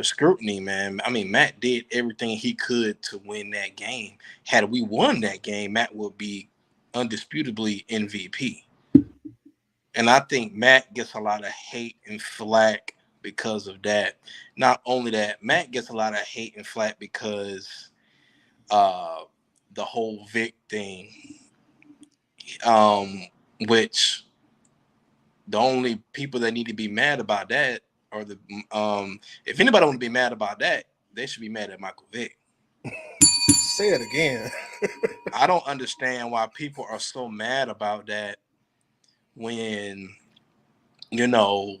scrutiny, man. I mean, Matt did everything he could to win that game. Had we won that game, Matt would be undisputably MVP. And I think Matt gets a lot of hate and flack because of that. Not only that, Matt gets a lot of hate and flack because the whole Vic thing, which the only people that need to be mad about that are the if anybody want to be mad about that, they should be mad at Michael Vick. Say it again. I don't understand why people are so mad about that when, you know,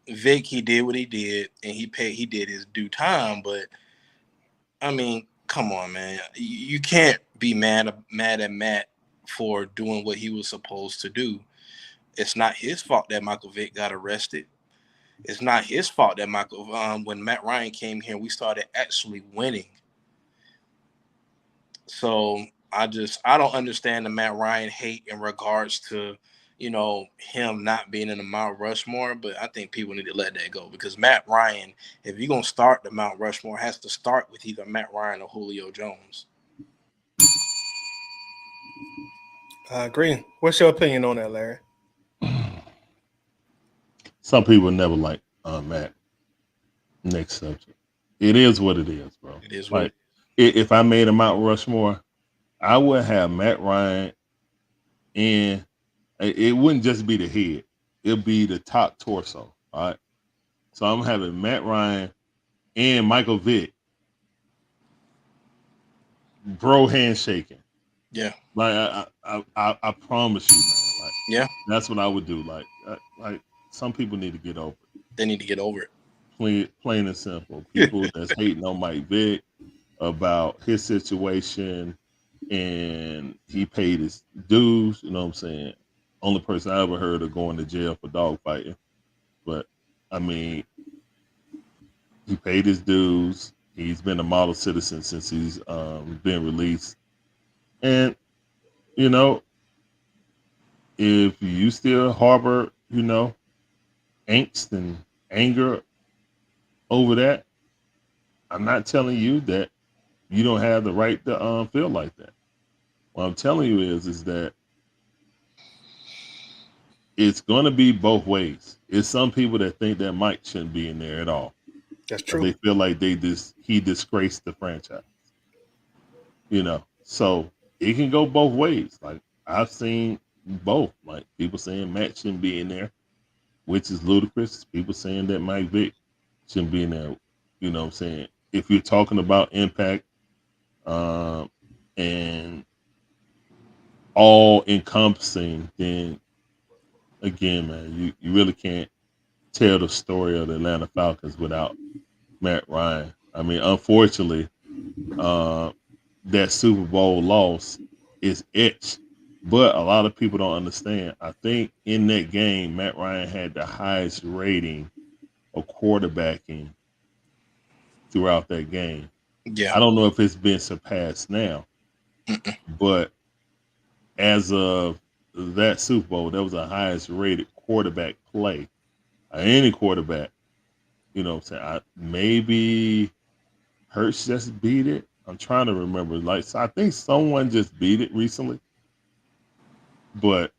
Vic, he did what he did and he did his due time. But I mean, come on, man. You can't be mad at Matt for doing what he was supposed to do. It's not his fault that Michael Vick got arrested. It's not his fault that when Matt Ryan came here, we started actually winning. So I don't understand the Matt Ryan hate in regards to, him not being in the Mount Rushmore, but I think people need to let that go because Matt Ryan, if you're going to start the Mount Rushmore, has to start with either Matt Ryan or Julio Jones. I agree. What's your opinion on that, Larry? Some people never like Matt. Next subject. It is what it is, bro. It is like if I made a Mount Rushmore, I would have Matt Ryan, and it wouldn't just be the head; it'd be the top torso. All right. So I'm having Matt Ryan and Michael Vick, bro, handshaking. Yeah. Like I promise you, man. Like yeah, that's what I would do. Like some people need to get over it. They need to get over it. Plain and simple. People that's hating on Mike Vick about his situation and he paid his dues, you know what I'm saying? Only person I ever heard of going to jail for dog fighting. But I mean, he paid his dues. He's been a model citizen since he's been released. And you know, if you still harbor, angst and anger over that, I'm not telling you that you don't have the right to feel like that. What I'm telling you is that it's going to be both ways. It's some people that think that Mike shouldn't be in there at all. That's They true. feel like he disgraced the franchise. So it can go both ways. Like I've seen both. Like people saying Matt shouldn't be in there, which is ludicrous. People saying that Mike Vick shouldn't be in there. You know what I'm saying? If you're talking about impact and all encompassing, then again, man, you really can't tell the story of the Atlanta Falcons without Matt Ryan. I mean, unfortunately, uh, that Super Bowl loss is etched. But a lot of people don't understand. I think in that game, Matt Ryan had the highest rating of quarterbacking throughout that game. Yeah. I don't know if it's been surpassed now, but as of that Super Bowl, that was the highest rated quarterback play. Any quarterback, what I'm saying? Maybe Hurts just beat it. I'm trying to remember. So I think someone just beat it recently. But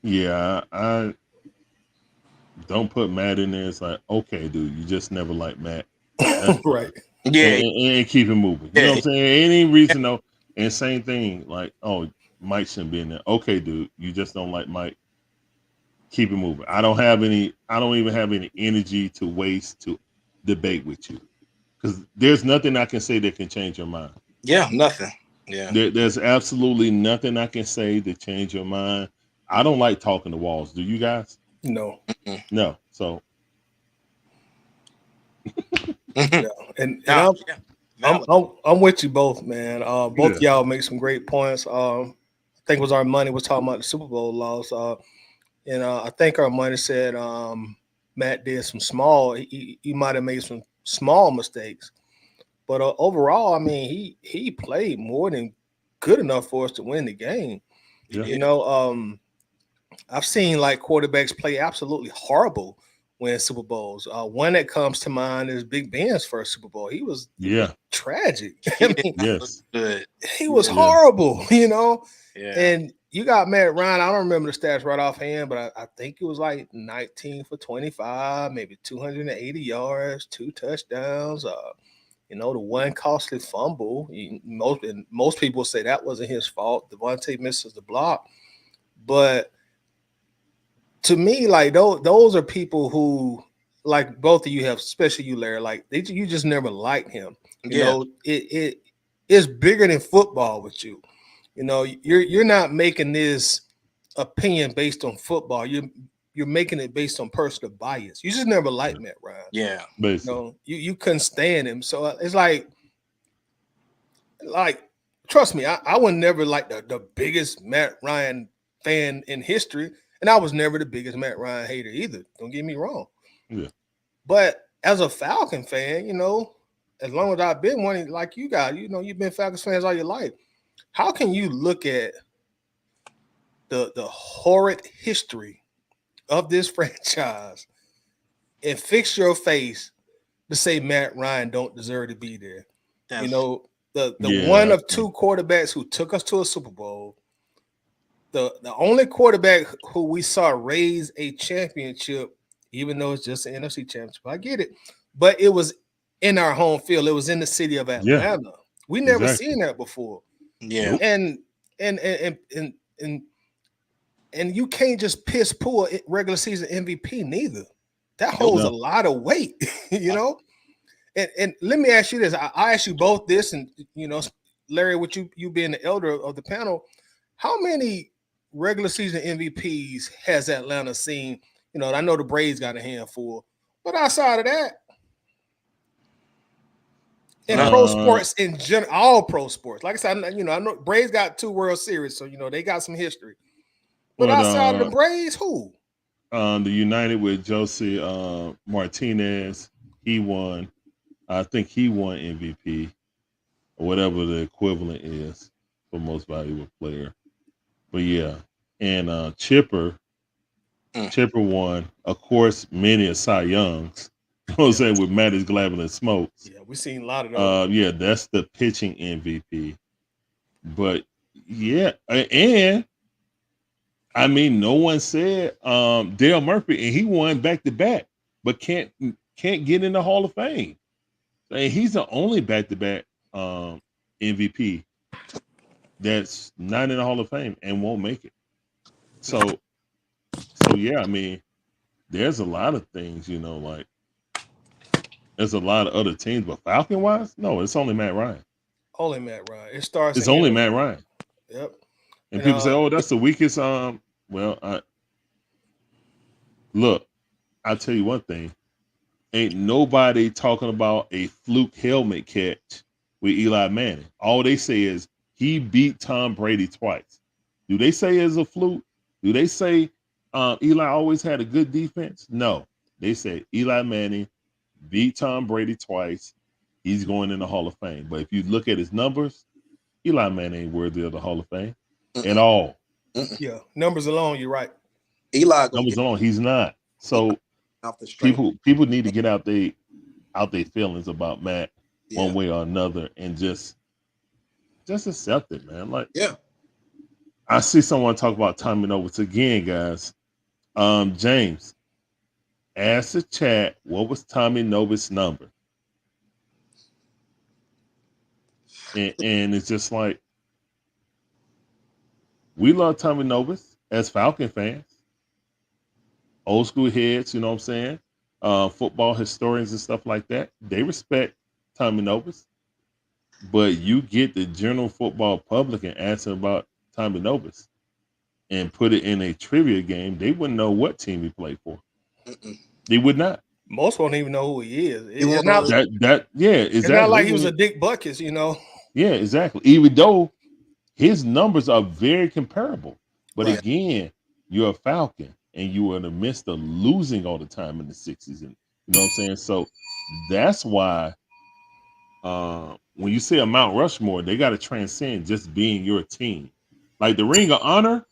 yeah, I don't put Matt in there. It's like, okay, dude, you just never like Matt. That's Right. Yeah. and keep it moving. You know what I'm saying? Any reason though. And same thing, like, oh, Mike shouldn't be in there. Okay, dude, you just don't like Mike. Keep it moving. I don't even have any energy to waste to debate with you. Because there's nothing I can say that can change your mind. Yeah. Nothing. Yeah. There's absolutely nothing I can say to change your mind. I don't like talking to walls. Do you guys? No. No. So Yeah. And Nah, I'm with you both, man. Both Yeah. y'all make some great points. I think it was our money was talking about the Super Bowl loss. And I think our money said Matt did some small. He might have made some small mistakes, but overall, I mean, he played more than good enough for us to win the game. Yeah. You know, I've seen like quarterbacks play absolutely horrible win Super Bowls. One that comes to mind is Big Ben's first Super Bowl. He was Yeah. tragic. he I did mean, not look Yes. good. he was Yeah. horrible. Yeah. And you got Matt Ryan. I don't remember the stats right offhand, but I think it was like 19 for 25, maybe 280 yards, 2 touchdowns. The one costly fumble. Most people say that wasn't his fault. Devontae misses the block, but to me, like those are people who, like both of you have, especially you, Larry. Like you just never liked him. Yeah. It is bigger than football with you. You're not making this opinion based on football. You're making it based on personal bias. You just never liked Matt Ryan. Yeah. Basically. You couldn't stand him. So it's like trust me, I was never like the biggest Matt Ryan fan in history, and I was never the biggest Matt Ryan hater either. Don't get me wrong. Yeah. But as a Falcon fan, as long as I've been one like you guys, you've been Falcons fans all your life. How can you look at the horrid history of this franchise and fix your face to say Matt Ryan don't deserve to be there? That's, The Yeah. one of two quarterbacks who took us to a Super Bowl, the only quarterback who we saw raise a championship, even though it's just an NFC championship. I get it, but it was in our home field. It was in the city of Yeah. Atlanta. We never Exactly. seen that before. yeah. Nope. And you can't just piss poor regular season MVP neither. That holds No. a lot of weight, And let me ask you this. I ask you both this, and Larry, with you being the elder of the panel, how many regular season MVPs has Atlanta seen? I know the Braves got a handful, but outside of that, in pro sports in general, all pro sports, like I said, I know Braves got 2 World Series, so they got some history. But outside of the Braves, who? The United with Josie Martinez, he won. I think he won MVP. or whatever the equivalent is for most valuable player. But yeah, and Chipper won. Of course, many are Cy Youngs. You know what I'm saying, with Mattis, Glavine, and Smokes. Yeah, we've seen a lot of those. Yeah, that's the pitching MVP. But yeah, and I mean, no one said Dale Murphy, and he won back to back, but can't get in the Hall of Fame. And he's the only back to back MVP that's not in the Hall of Fame and won't make it. So yeah, I mean, there's a lot of things, like there's a lot of other teams, but Falcon wise, no, it's only Matt Ryan. Only Matt Ryan. It starts. It's only Matt Ryan. Yep. And people say, "Oh, that's the weakest." Well, look, I'll tell you one thing: ain't nobody talking about a fluke helmet catch with Eli Manning. All they say is he beat Tom Brady twice. Do they say it's a fluke? Do they say Eli always had a good defense? No, they say Eli Manning beat Tom Brady twice. He's going in the Hall of Fame. But if you look at his numbers, Eli Manning ain't worthy of the Hall of Fame at all. Yeah, numbers alone, you're right. Eli numbers alone, he's not. So people need to get out their feelings about Matt one way or another and just accept it, man. Like, yeah. I see someone talk about Tommy Novus again, guys. James, ask the chat, what was Tommy Novus' number? And it's just like, we love Tommy Novus as Falcon fans, old school heads, you know what I'm saying? Football historians and stuff like that. They respect Tommy Novus. But you get the general football public and ask them about Tommy Novus and put it in a trivia game, they wouldn't know what team he played for. They would not. Most won't even know who he is. It's not exactly. It's not like he was a Dick Buckus, Yeah, exactly. Even though his numbers are very comparable. But again, you're a Falcon and you were in the midst of losing all the time in the 60s. And you know what I'm saying? So that's why when you say a Mount Rushmore, they got to transcend just being your team. Like the Ring of Honor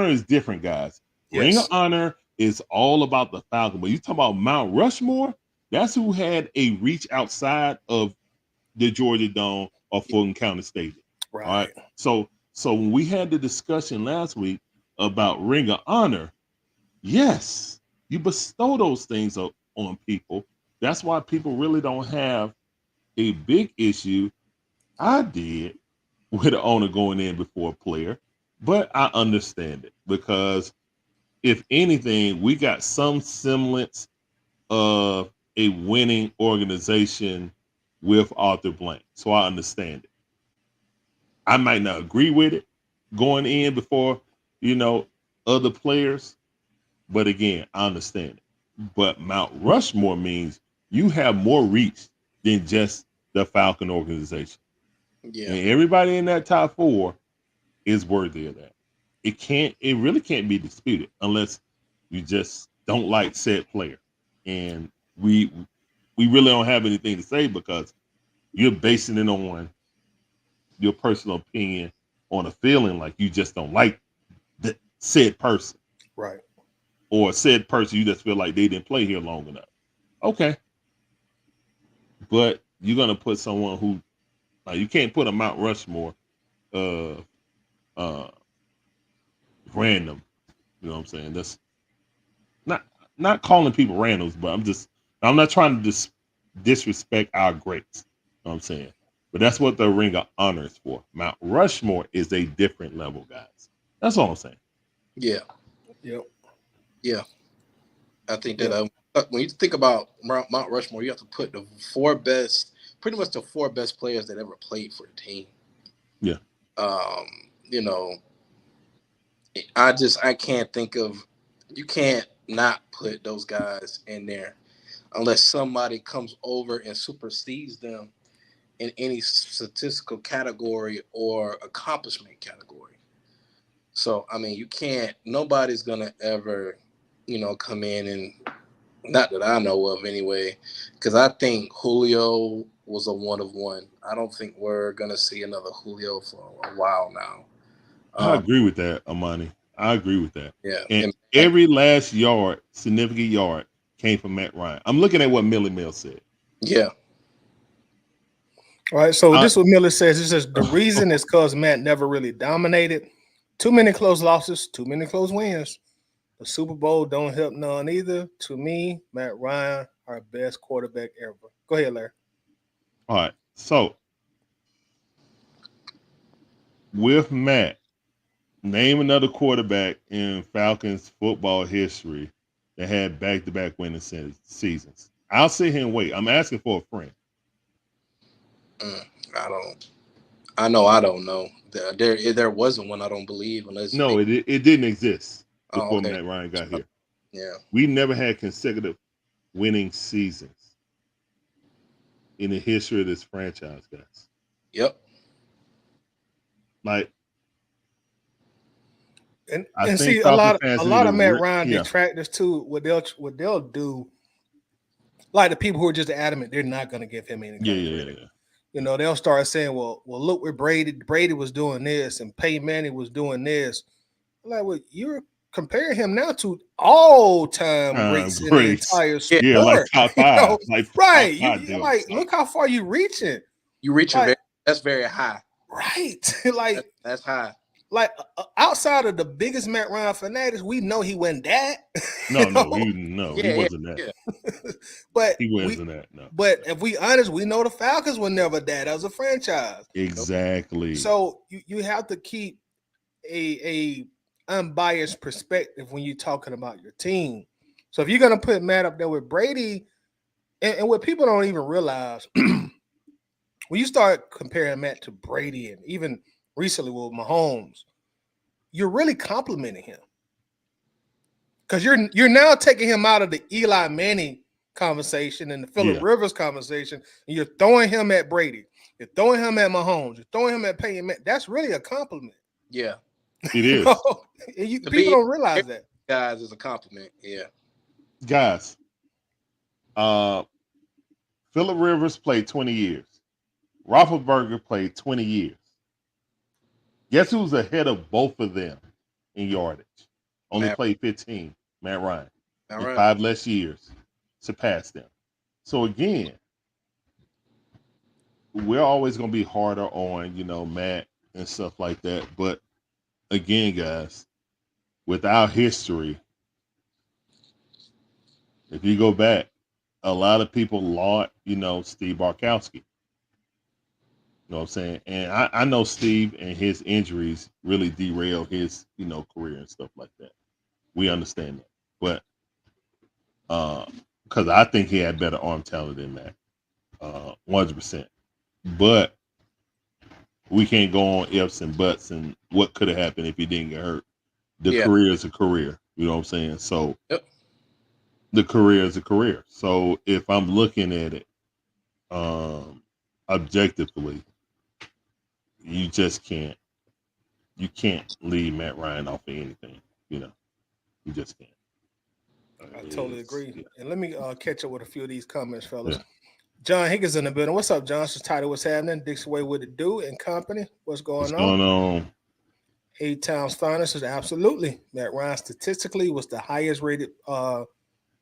is different, guys. Yes. Ring of Honor is all about the Falcon. But you talk about Mount Rushmore, that's who had a reach outside of the Georgia Dome or Fulton County Stadium. Right. All right. So when we had the discussion last week about Ring of Honor, yes, you bestow those things on people. That's why people really don't have a big issue. I did with the owner going in before a player, but I understand it because if anything, we got some semblance of a winning organization with Arthur Blank. So I understand it. I might not agree with it going in before, other players, but again, I understand it. But Mount Rushmore means you have more reach than just the Falcon organization. Yeah. And everybody in that top four is worthy of that. It really can't be disputed unless you just don't like said player. And we really don't have anything to say because you're basing it on your personal opinion on a feeling like you just don't like the said person. Right. Or said person you just feel like they didn't play here long enough. Okay. But you're gonna put someone who you can't put a Mount Rushmore random. You know what I'm saying? That's not calling people randoms, but I'm not trying to disrespect our greats. You know what I'm saying? But that's what the Ring of Honor is for. Mount Rushmore is a different level, guys. That's all I'm saying. Yeah. Yep. Yeah. I think that when you think about Mount Rushmore, you have to put the four best players that ever played for the team. Yeah. I can't think of, you can't not put those guys in there unless somebody comes over and supersedes them in any statistical category or accomplishment category. So, I mean, nobody's going to ever, come in and, not that I know of anyway, because I think Julio was a one of one. I don't think we're gonna see another Julio for a while now. I agree with that, Amani. I agree with that. Yeah, And and every last yard, significant yard, came from Matt Ryan. I'm looking at what Millie Mill said. yeah, All right, so this is what Miller says. He says the reason is because Matt never really dominated. Too many close losses, too many close wins. The Super Bowl don't help none either. To me, Matt Ryan, our best quarterback ever. Go ahead, Larry. All right. So with Matt, name another quarterback in Falcons football history that had back-to-back winning seasons. I'll sit here and wait. I'm asking for a friend. I don't. I know I don't know. There wasn't one. I don't believe unless No, it didn't exist before okay. Matt Ryan got here. Yeah, We never had consecutive winning seasons in the history of this franchise, guys. yep. Like, And think see a Falcon lot fans need of to Matt Ryan detractors too. What they'll do, like the people who are just adamant they're not going to give him any kind of credit. Yeah. You know, they'll start saying, well, look where Brady was doing this and Peyton Manning was doing this. Like, well, you're comparing him now to all-time greats in the entire sport. Yeah, like top five. You know? Like right. Top five like, look how far you reaching. You reaching like, that's very high. Right. like that's high. Like outside of the biggest Matt Ryan fanatics, we know he wasn't that. No, he wasn't that. Yeah. But he wasn't that. No. But if we honest, we know the Falcons were never that as a franchise. Exactly. So you have to keep a unbiased perspective when you're talking about your team. So if you're gonna put Matt up there with Brady, and what people don't even realize, when you start comparing Matt to Brady and even recently with Mahomes, you're really complimenting him because you're now taking him out of the Eli Manning conversation and the Phillip Rivers conversation, and you're throwing him at Brady. You're throwing him at Mahomes. You're throwing him at Peyton Manning. That's really a compliment. Yeah, it is. People don't realize that. Guys, is a compliment. Yeah, guys. Phillip Rivers played 20 years. Roethlisberger played 20 years. Guess who's ahead of both of them in yardage? Only played 15. Matt Ryan. In 5 less years, surpassed them. So again, we're always going to be harder on, Matt and stuff like that. But again, guys, with our history, if you go back, a lot of people laud, Steve Barkowski. You know what I'm saying? And I know Steve and his injuries really derailed his, career and stuff like that. We understand that. But because I think he had better arm talent than that. 100%. But we can't go on ifs and buts and what could have happened if he didn't get hurt. The career is a career. You know what I'm saying? So the career is a career. So if I'm looking at it objectively, you just can't leave Matt Ryan off of anything. You just can't. I totally agree. Yeah. And let me catch up with a few of these comments, fellas. Yeah. John Higgins in the building. What's up, John? This is title. What's happening? Dixie Way with it do and company. What's going on? 8 Towns Finest is absolutely. Matt Ryan statistically was the highest rated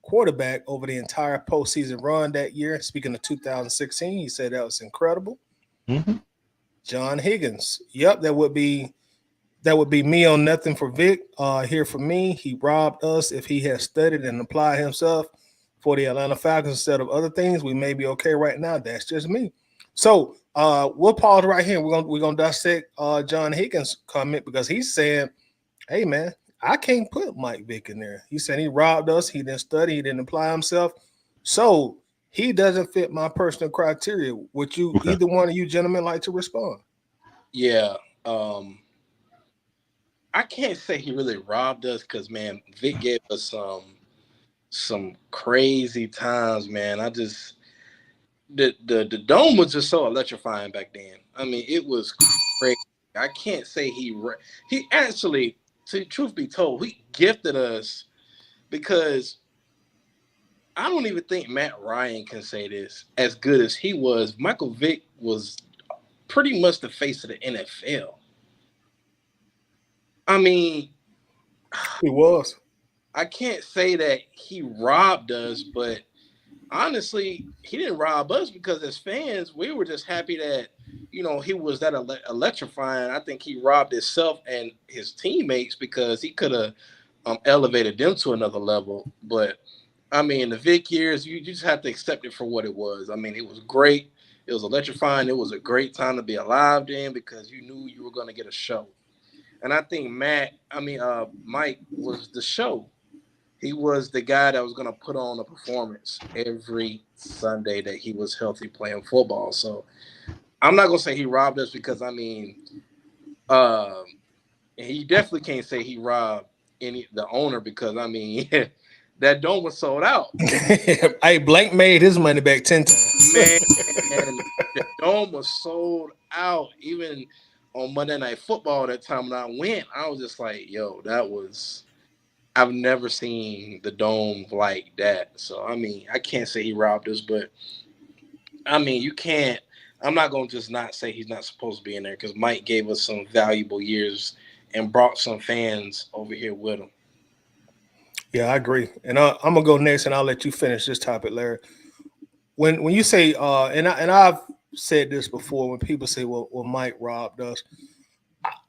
quarterback over the entire postseason run that year. Speaking of 2016, he said that was incredible. Mm-hmm. John Higgins. Yep, that would be me on nothing for Vic. Here for me, he robbed us. If he had studied and applied himself for the Atlanta Falcons instead of other things, we may be okay right now. That's just me. So we'll pause right here. We're gonna dissect John Higgins' comment because he's saying, "Hey man, I can't put Mike Vick in there." He said he robbed us. He didn't study. He didn't apply himself. So he doesn't fit my personal criteria. Would you either one of you gentlemen like to respond? Yeah. I can't say he really robbed us because, man, Vic gave us some crazy times, man. The dome was just so electrifying back then. I mean, it was crazy. I can't say he actually, to truth be told, he gifted us because I don't even think Matt Ryan can say this. As good as he was, Michael Vick was pretty much the face of the NFL. I mean, He was. I can't say that he robbed us, but honestly, he didn't rob us because as fans, we were just happy that he was that electrifying. I think he robbed himself and his teammates because he could have elevated them to another level. But I mean, the Vic years, you just have to accept it for what it was. I mean, it was great. It was electrifying. It was a great time to be alive then because you knew you were going to get a show. And I think Mike was the show. He was the guy that was going to put on a performance every Sunday that he was healthy playing football. So I'm not going to say he robbed us because, he definitely can't say he robbed the owner because, that dome was sold out. Hey, Blank made his money back 10 times. Man, the dome was sold out. Even on Monday Night Football that time when I went, I was just like, yo, I've never seen the dome like that. So, I can't say he robbed us, but, you can't. I'm not going to just not say he's not supposed to be in there because Mike gave us some valuable years and brought some fans over here with him. Yeah, I agree. And I'm going to go next, and I'll let you finish this topic, Larry. When you say, and I've said this before, when people say, well Mike robbed us,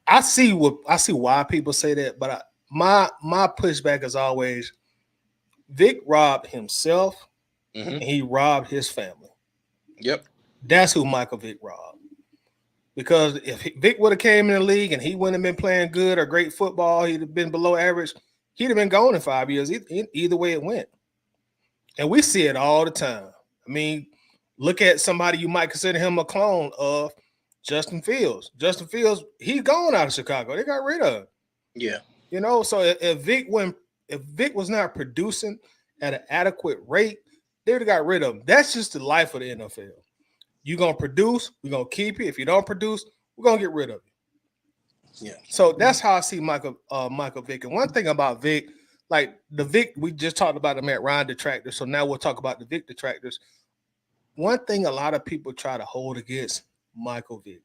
I see why people say that, but my pushback is always Vic robbed himself and he robbed his family. Yep. That's who Michael Vick robbed. Because if Vic would have came in the league and he wouldn't have been playing good or great football, he'd have been below average, he'd have been gone in 5 years, either way it went. And we see it all the time. Look at somebody you might consider him a clone of, Justin Fields. Justin Fields, he's gone out of Chicago. They got rid of him. Yeah. So if Vic was not producing at an adequate rate, they would have got rid of him. That's just the life of the NFL. You're going to produce, we're going to keep you. If you don't produce, we're going to get rid of you. Yeah. So that's how I see Michael Vick. And one thing about Vic, like the Vic, we just talked about the Matt Ryan detractors. So now we'll talk about the Vic detractors. One thing a lot of people try to hold against Michael Vick.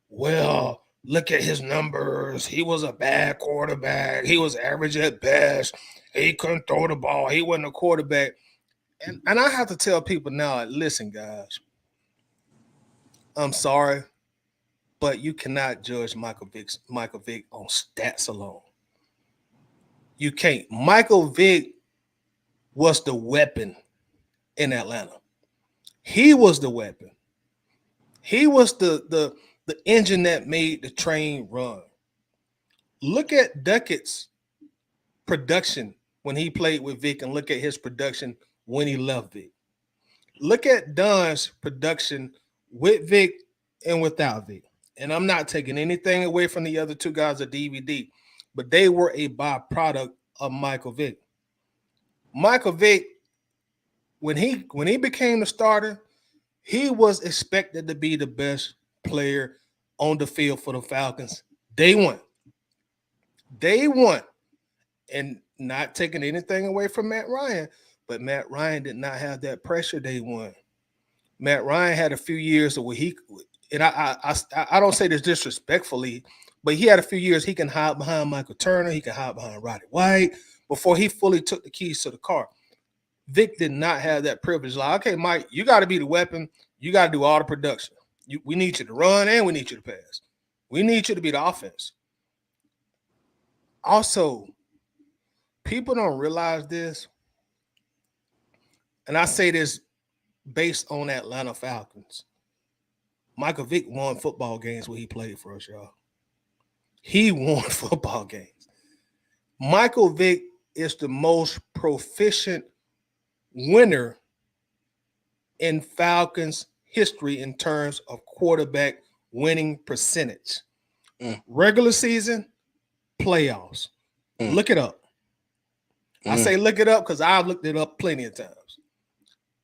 Well, look at his numbers. He was a bad quarterback. He was average at best. He couldn't throw the ball. He wasn't a quarterback. And I have to tell people now, listen, guys, I'm sorry, but you cannot judge Michael Vick on stats alone. You can't. Michael Vick was the weapon in Atlanta. He was the weapon. He was the engine that made the train run. Look at Duckett's production when he played with Vic and look at his production when he left Vic. Look at Don's production with Vic and without Vic. And I'm not taking anything away from the other two guys at DVD, but they were a byproduct of Michael Vick. Michael Vick, when he became the starter, he was expected to be the best player on the field for the Falcons. Day one. And not taking anything away from Matt Ryan, but Matt Ryan did not have that pressure day one. Matt Ryan had a few years where he, and I don't say this disrespectfully, but he had a few years he can hide behind Michael Turner, he can hide behind Roddy White before he fully took the keys to the car. Vic did not have that privilege. Like, okay, Mike, you got to be the weapon. You got to do all the production. We need you to run and we need you to pass. We need you to be the offense. Also, people don't realize this, and I say this based on Atlanta Falcons. Michael Vick won football games when he played for us, y'all. He won football games. Michael Vick is the most proficient winner in Falcons history in terms of quarterback winning percentage. Regular season, playoffs. Look it up. I say look it up because I've looked it up plenty of times.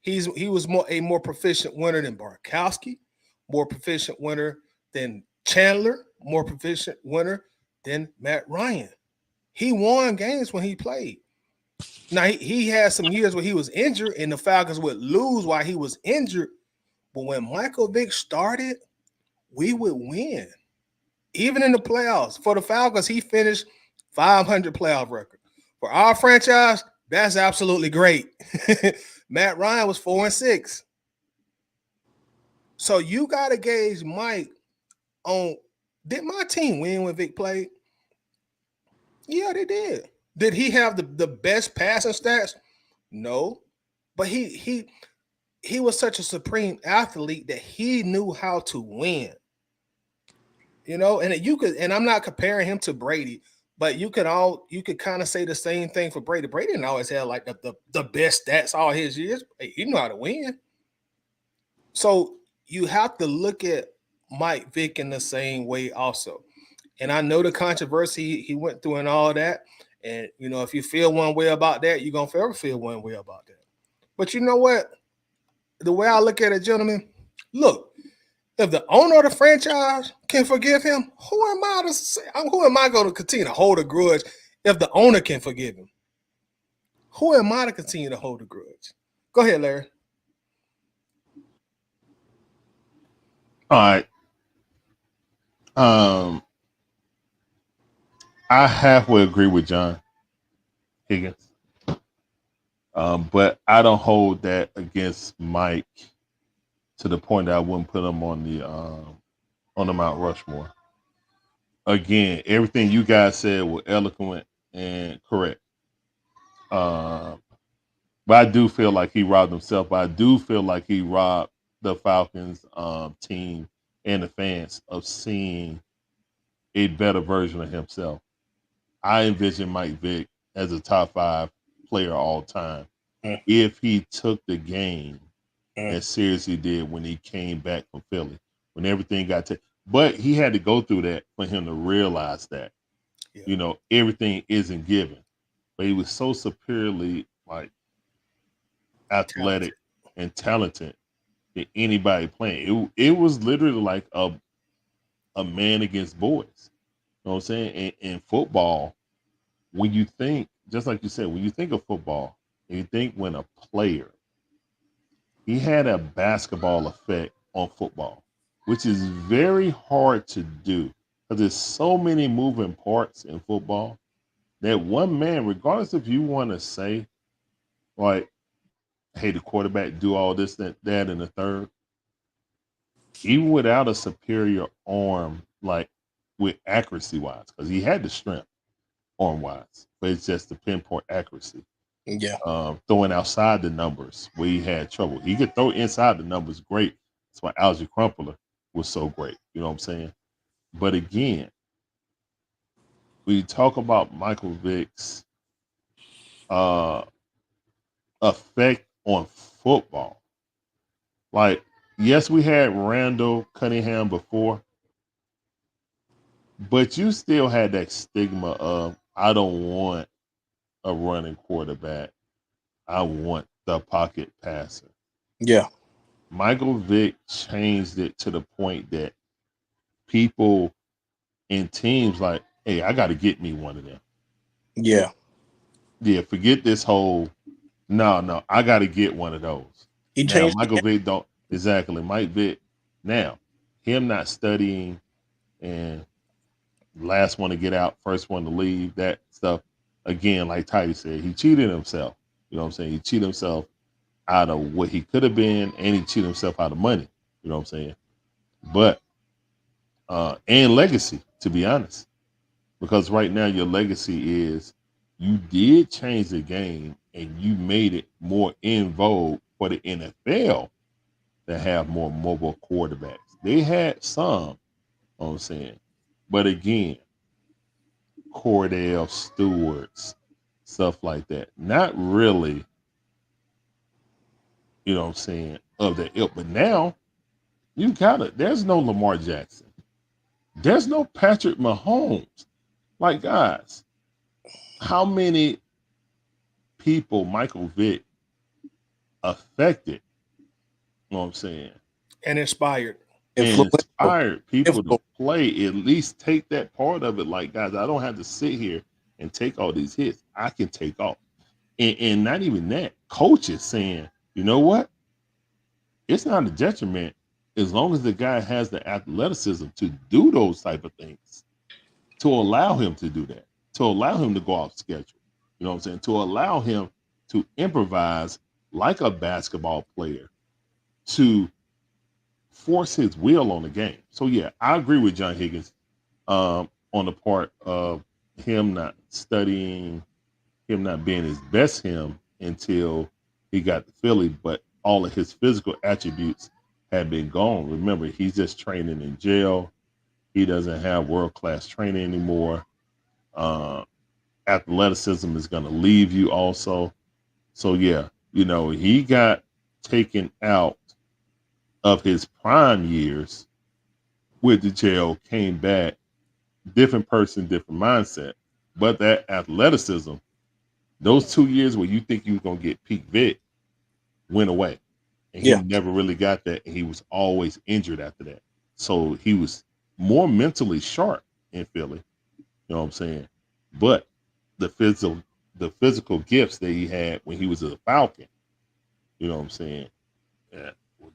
He was a more proficient winner than Barkowski, more proficient winner than Chandler, more proficient winner than Matt Ryan. He won games when he played. Now he had some years where he was injured, and the Falcons would lose while he was injured. But when Michael Vick started, we would win, even in the playoffs. For the Falcons, he finished 500 playoff record. For our franchise, that's absolutely great. Matt Ryan was 4-6. So you got to gauge Mike on, did my team win when Vic played? Yeah, they did. Did he have the best passing stats? No. But he was such a supreme athlete that he knew how to win. You know, and you could, and I'm not comparing him to Brady, but you could kind of say the same thing for Brady. Brady didn't always have like the best stats all his years. He knew how to win. So you have to look at Mike Vick in the same way also. And I know the controversy he went through and all that. And, you know, if you feel one way about that, you're going to forever feel one way about that. But you know what? The way I look at it, gentlemen, look, if the owner of the franchise can forgive him, who am I to say? Who am I going to continue to hold a grudge if the owner can forgive him? Who am I to continue to hold a grudge? Go ahead, Larry. All right. I halfway agree with John Higgins, but I don't hold that against Mike to the point that I wouldn't put him on the Mount Rushmore. Again, everything you guys said was eloquent and correct. But I do feel like he robbed himself. But I do feel like he robbed the Falcons team and the fans of seeing a better version of himself. I envision Mike Vick as a top 5 player all time if he took the game as seriously did when he came back from Philly, when everything got to. But he had to go through that for him to realize that, you know, everything isn't given. But he was so superiorly like athletic and talented than anybody playing. It was literally like a man against boys. You know what I'm saying? In football, when you think, just like you said, when you think of football, and you think when a player, he had a basketball effect on football, which is very hard to do because there's so many moving parts in football that one man, regardless if you want to say, like, hey, the quarterback do all this, that, and the third, even without a superior arm, like with accuracy wise, because he had the strength arm wise, but it's just the pinpoint accuracy. Yeah. Throwing outside the numbers where he had trouble. He could throw inside the numbers great. That's why Algie Crumpler was so great. You know what I'm saying? But again, when you talk about Michael Vick's effect on football, like, yes, we had Randall Cunningham before, but you still had that stigma of, I don't want a running quarterback. I want the pocket passer. Yeah. Michael Vick changed it to the point that people in teams like, hey, I got to get me one of them. Yeah. Yeah, forget this whole, no, I got to get one of those. He Now, changed Michael Vick don't, exactly, Mike Vick, now, him not studying and last one to get out, first one to leave, that stuff, again, like Tidy said, he cheated himself. You know what I'm saying? He cheated himself out of what he could have been, and he cheated himself out of money. You know what I'm saying? But and legacy, to be honest, because right now your legacy is you did change the game and you made it more in vogue for the NFL to have more mobile quarterbacks. They had some, you know what I'm saying, but again, Cordell Stewart's, stuff like that, not really. You know what I'm saying, of the ilk. But now you gotta, there's no Lamar Jackson. There's no Patrick Mahomes. Like, guys, how many people Michael Vick affected, you know what I'm saying? And inspired. And inspired people to play, at least take that part of it. Like, guys, I don't have to sit here and take all these hits. I can take off. And not even that, coaches saying, you know what? It's not a detriment as long as the guy has the athleticism to do those type of things, to allow him to do that, to allow him to go off schedule. You know what I'm saying? To allow him to improvise like a basketball player, to force his will on the game. So yeah, I agree with John Higgins on the part of him not studying, him not being his best him until he got to Philly, but all of his physical attributes had been gone. Remember, he's just training in jail. He doesn't have world-class training anymore. Athleticism is going to leave you also. So yeah, he got taken out of his prime years with the jail, came back, different person, different mindset. But that athleticism, those 2 years where you think you were going to get peak Vic, went away. And he never really got that. And he was always injured after that. So he was more mentally sharp in Philly. You know what I'm saying? But the physical gifts that he had when he was a Falcon, you know what I'm saying?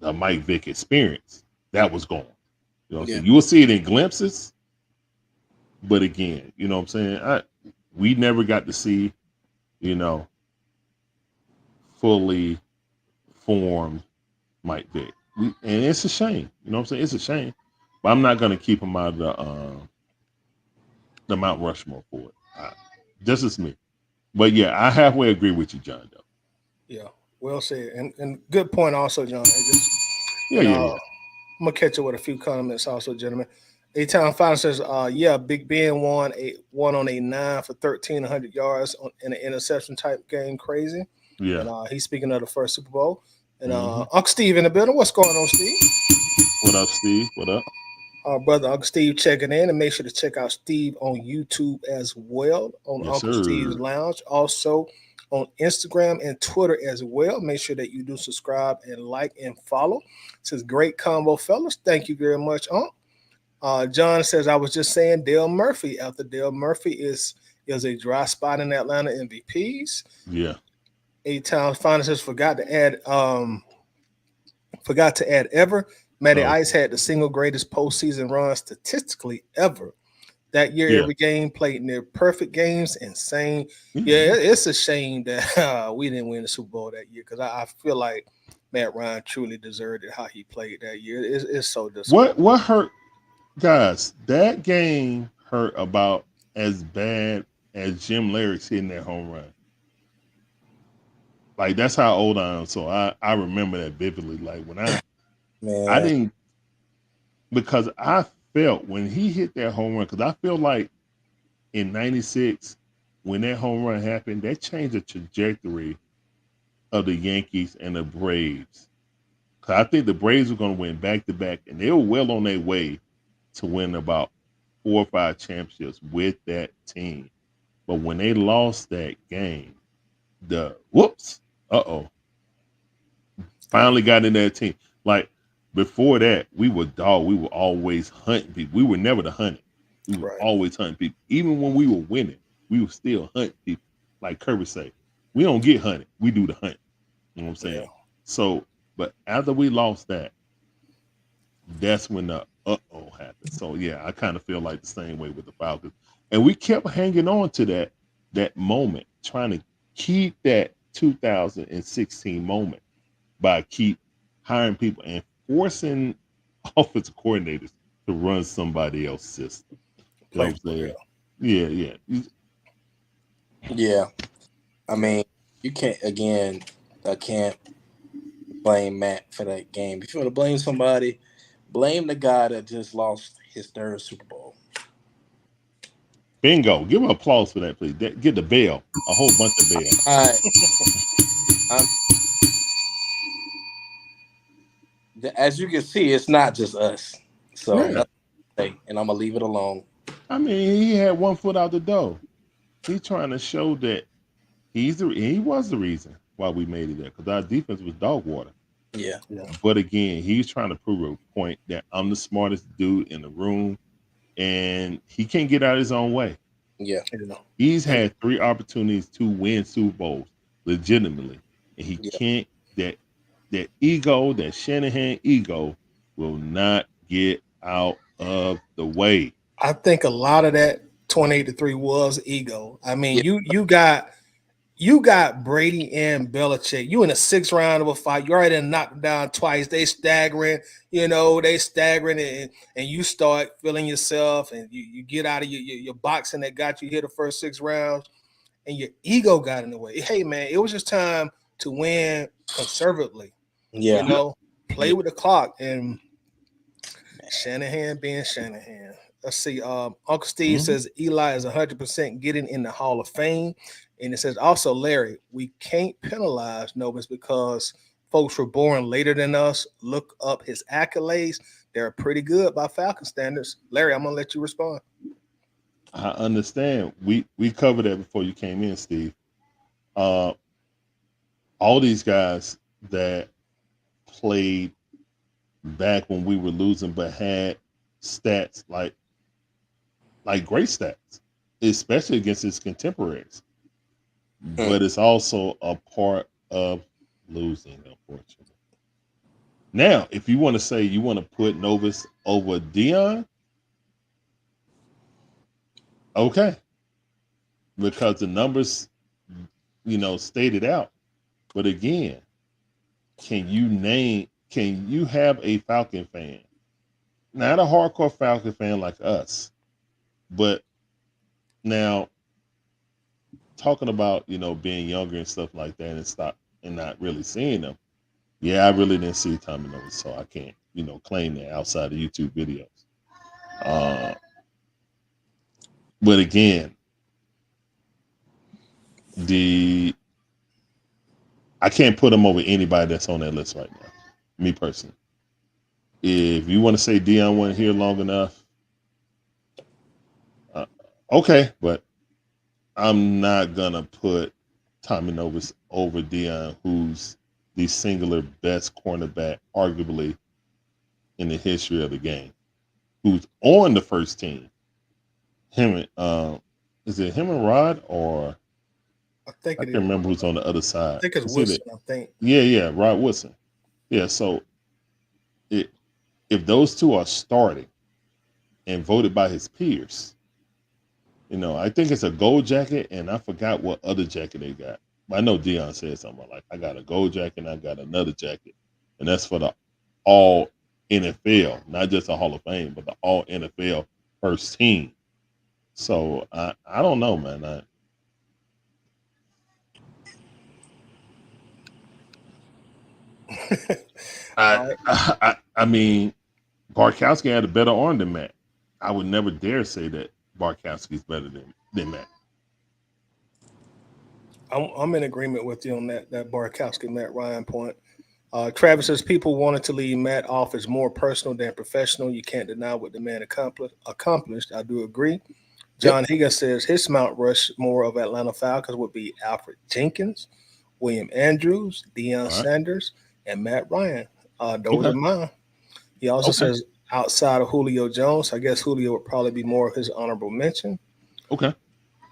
The Mike Vick experience, that was gone. You know what I'm saying? You will see it in glimpses. But again, you know what I'm saying? We never got to see, fully formed Mike Vick. And it's a shame. You know what I'm saying? It's a shame. But I'm not going to keep him out of the Mount Rushmore for it. Just as me. But yeah, I halfway agree with you, John, though. Yeah, well said. And good point also, John. Yeah. I'm going to catch you with a few comments also, gentlemen. A-Town Final says, Big Ben won on a 9 for 1,300 yards in an interception type game. Crazy. Yeah. And he's speaking of the first Super Bowl. And Uncle Steve in the building. What's going on, Steve? What up, Steve? What up? Our brother Uncle Steve checking in, and make sure to check out Steve on YouTube as well, on Uncle Steve's Lounge. Also on Instagram and Twitter as well. Make sure that you do subscribe and like and follow. Says great combo, fellas. Thank you very much, Unc. John says, I was just saying Dale Murphy. After Dale Murphy is a dry spot in Atlanta MVPs. Yeah. A-Town Final says forgot to add ever. Matty Ice had the single greatest postseason run statistically ever. That year, every game played near perfect games. Insane. Yeah, it's a shame that we didn't win the Super Bowl that year because I feel like Matt Ryan truly deserved it, how he played that year. It's so disappointing. What hurt, guys? That game hurt about as bad as Jim Leyrick's hitting that home run. Like, that's how old I am. So I remember that vividly. Like, when I didn't, because I felt when he hit that home run, because I feel like in 96, when that home run happened, that changed the trajectory of the Yankees and the Braves. Because I think the Braves were going to win back-to-back, and they were well on their way to win about 4 or 5 championships with that team. But when they lost that game, finally got in that team. Like, before that, we were always hunting people. We were never the hunted. We were always hunting people. Even when we were winning, we were still hunting people. Like Kirby say, we don't get hunted. We do the hunt. You know what I'm saying? Yeah. So, but after we lost that, that's when the happened. So yeah, I kind of feel like the same way with the Falcons. And we kept hanging on to that moment, trying to keep that 2016 moment by keep hiring people and forcing offensive coordinators to run somebody else's system. You know what I'm saying? Yeah. I mean, I can't blame Matt for that game. If you want to blame somebody, blame the guy that just lost his 3rd Super Bowl. Bingo. Give him applause for that, please. Get the bell. A whole bunch of bells. All right. As you can see, it's not just us. So, and I'm going to leave it alone. I mean, he had one foot out the door. He's trying to show that he was the reason why we made it there, because our defense was dog water. Yeah. But again, he's trying to prove a point that I'm the smartest dude in the room, and he can't get out of his own way. Yeah. He's had 3 opportunities to win Super Bowls. legitimately, and he can't. That ego, that Shanahan ego, will not get out of the way. I think a lot of that 28-3 was ego. I mean, Yeah. you got Brady and Belichick. You in the 6th round of a fight. You already knocked them down twice. They staggering, and you start feeling yourself, and you get out of your boxing that got you here the first 6 rounds, and your ego got in the way. Hey, man, it was just time to win conservatively. Yeah. Play with the clock, and Shanahan being Shanahan. Let's see. Uncle Steve says Eli is 100% getting in the Hall of Fame. And it says also, Larry, we can't penalize Novus because folks were born later than us. Look up his accolades. They're pretty good by Falcon standards. Larry, I'm going to let you respond. I understand. We covered that before you came in, Steve. All these guys that played back when we were losing but had stats like great stats, especially against his contemporaries. But it's also a part of losing, unfortunately. Now, if you want to say you want to put Novus over Dion, okay, because the numbers, stated out. But again, can you have a Falcon fan, not a hardcore Falcon fan like us, but now talking about being younger and stuff like that and not really seeing them. Yeah, I really didn't see Tommy Novus, so I can't claim that outside of YouTube videos. But again, I can't put him over anybody that's on that list right now. Me personally. If you want to say Dion wasn't here long enough, okay, but I'm not gonna put Tommy Novus over Dion, who's the singular best cornerback, arguably, in the history of the game, who's on the first team. Is it him and Rod, or I think I can't remember who's on the other side. I think it's Wilson, I think. Yeah, Rod Wilson. Yeah, so if those two are starting and voted by his peers, I think it's a gold jacket, and I forgot what other jacket they got. I know Dion said something like, I got a gold jacket and I got another jacket, and that's for the all NFL, not just a Hall of Fame, but the all NFL first team. So I don't know, man. I mean, Barkowski had a better arm than Matt. I would never dare say that Barkowski's better than Matt. I'm in agreement with you on that Barkowski Matt Ryan point. Travis says people wanted to leave Matt off as more personal than professional. You can't deny what the man accomplished. I do agree. John Higgins says his Mount Rushmore of Atlanta Falcons would be Alfred Jenkins, William Andrews, Deion Sanders, and Matt Ryan. Those are mine. He also says outside of Julio Jones, I guess Julio would probably be more of his honorable mention. Okay.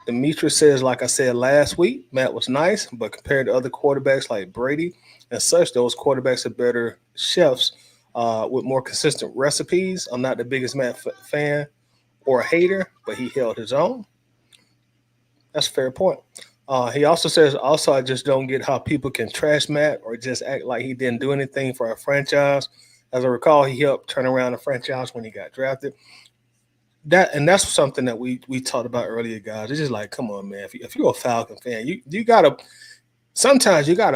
Demetrius says, like I said last week, Matt was nice, but compared to other quarterbacks like Brady and such, those quarterbacks are better chefs with more consistent recipes. I'm not the biggest Matt fan or a hater, but he held his own. That's a fair point. He also says, I just don't get how people can trash Matt or just act like he didn't do anything for our franchise. As I recall, he helped turn around the franchise when he got drafted. That's something that we talked about earlier, guys. It's just like, come on, man. If you're a Falcon fan, you gotta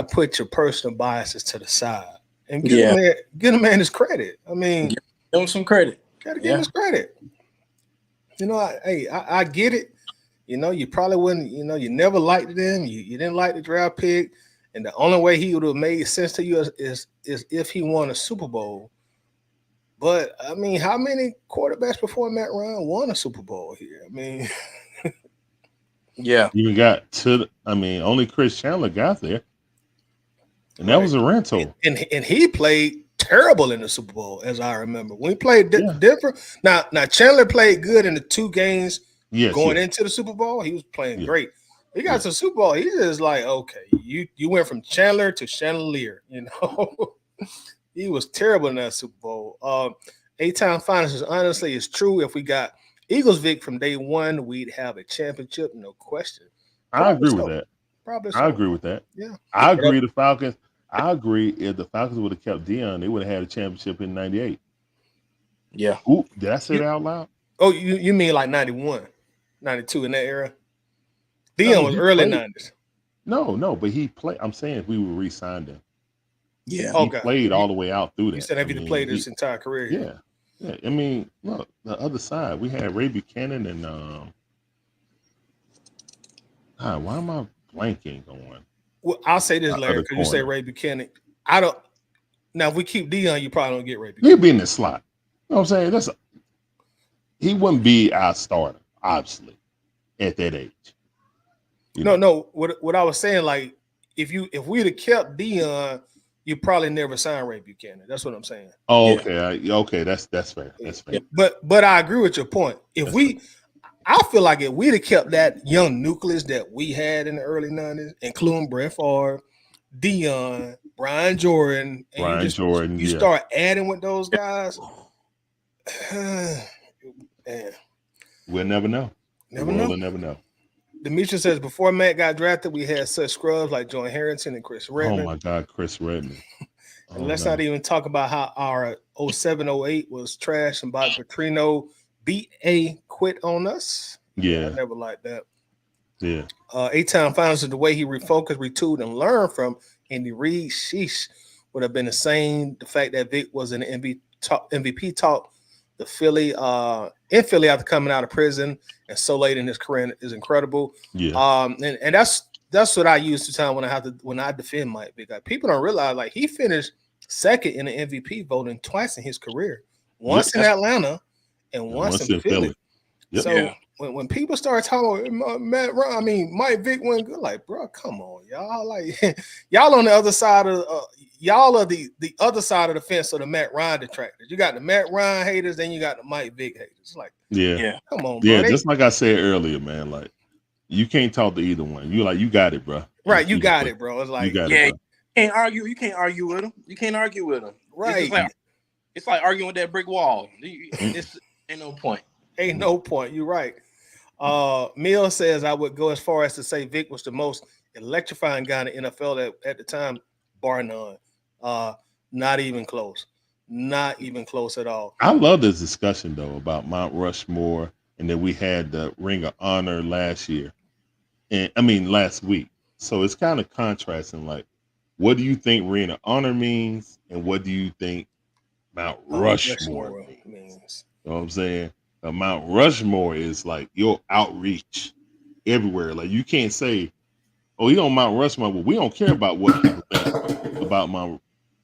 put your personal biases to the side and give a man his credit. I mean, give him some credit. Gotta give him his credit. I get it. You probably wouldn't. You never liked him. You didn't like the draft pick, and the only way he would have made sense to you is if he won a Super Bowl. But I mean, how many quarterbacks before Matt Ryan won a Super Bowl here? I mean, even got only Chris Chandler got there, and that was a rental. And he played terrible in the Super Bowl, as I remember. When he played different. Now Chandler played good in the 2 games going into the Super Bowl. He was playing great. He got to the Super Bowl. He's just like, okay, you went from Chandler to Chandelier. He was terrible in that Super Bowl. 8-time finals honestly is true. If we got Eagles Vic from day one, we'd have a championship, no question. I agree with that. Probably so. I agree with that. Yeah. I agree the Falcons. I agree if the Falcons would have kept Deion, they would have had a championship in 98. Yeah. Ooh, did I say that out loud? Oh, you mean like 91, 92 in that era? Deion was early 90s. No, but he played. I'm saying if we would re-signed him. Yeah. He played all the way out through that. You said if he played his entire career. Yeah. Yeah. I mean, look, the other side, we had Ray Buchanan and why am I blanking on? Well, I'll say this, Larry, because you say Ray Buchanan. Now, if we keep Deion, you probably don't get Ray Buchanan. He'd be in the slot. You know what I'm saying? He wouldn't be our starter, obviously, at that age. No. What I was saying, like, if we'd have kept Deion, you probably never signed Ray Buchanan. That's what I'm saying. Oh, okay. Okay, that's fair. That's fair. But I agree with your point. I feel like if we'd have kept that young nucleus that we had in the early 90s, including Brett Favre, Deion, Brian Jordan, and you start adding with those guys, man. We'll never know. We'll never know. Demetrius says, before Matt got drafted, we had such scrubs like John Harrington and Chris Redman. Oh, my God, Chris Redman. And let's not even talk about how our 07-08 was trash and Bob Petrino BA quit on us. Yeah. I never liked that. Yeah. 8-time finals is the way he refocused, retooled, and learned from Andy Reid. Sheesh. Would have been the same. The fact that Vic was in the MVP talk in Philly after coming out of prison and so late in his career is incredible. Yeah. And that's what I use to time when I defend Mike Vick. Like, people don't realize, like, he finished second in the MVP voting twice in his career. Once in Atlanta and once in Philly. Yep. So when people start talking about Mike Vick wasn't good, like, bro, come on, y'all. Like, y'all on the other side of y'all are the other side of the fence of the Matt Ryan detractors. You got the Matt Ryan haters, then you got the Mike Vick haters. Like, yeah. Come on, bro. Yeah, just like I said earlier, man. Like, you can't talk to either one. You got it, bro. Right, you got it, bro. It's like, you can't argue. You can't argue with him. You can't argue with him. Right. It's like arguing with that brick wall. It's ain't no point. Ain't no point. You're right. Mill says I would go as far as to say Vic was the most electrifying guy in the NFL at the time, bar none. Not even close. Not even close at all. I love this discussion though about Mount Rushmore, and then we had the Ring of Honor last week. So it's kind of contrasting. Like, what do you think Ring of Honor means, and what do you think Mount Rushmore means? You know what I'm saying? Mount Rushmore is like your outreach everywhere. Like, you can't say, "Oh, he on Mount Rushmore," but we don't care about what people think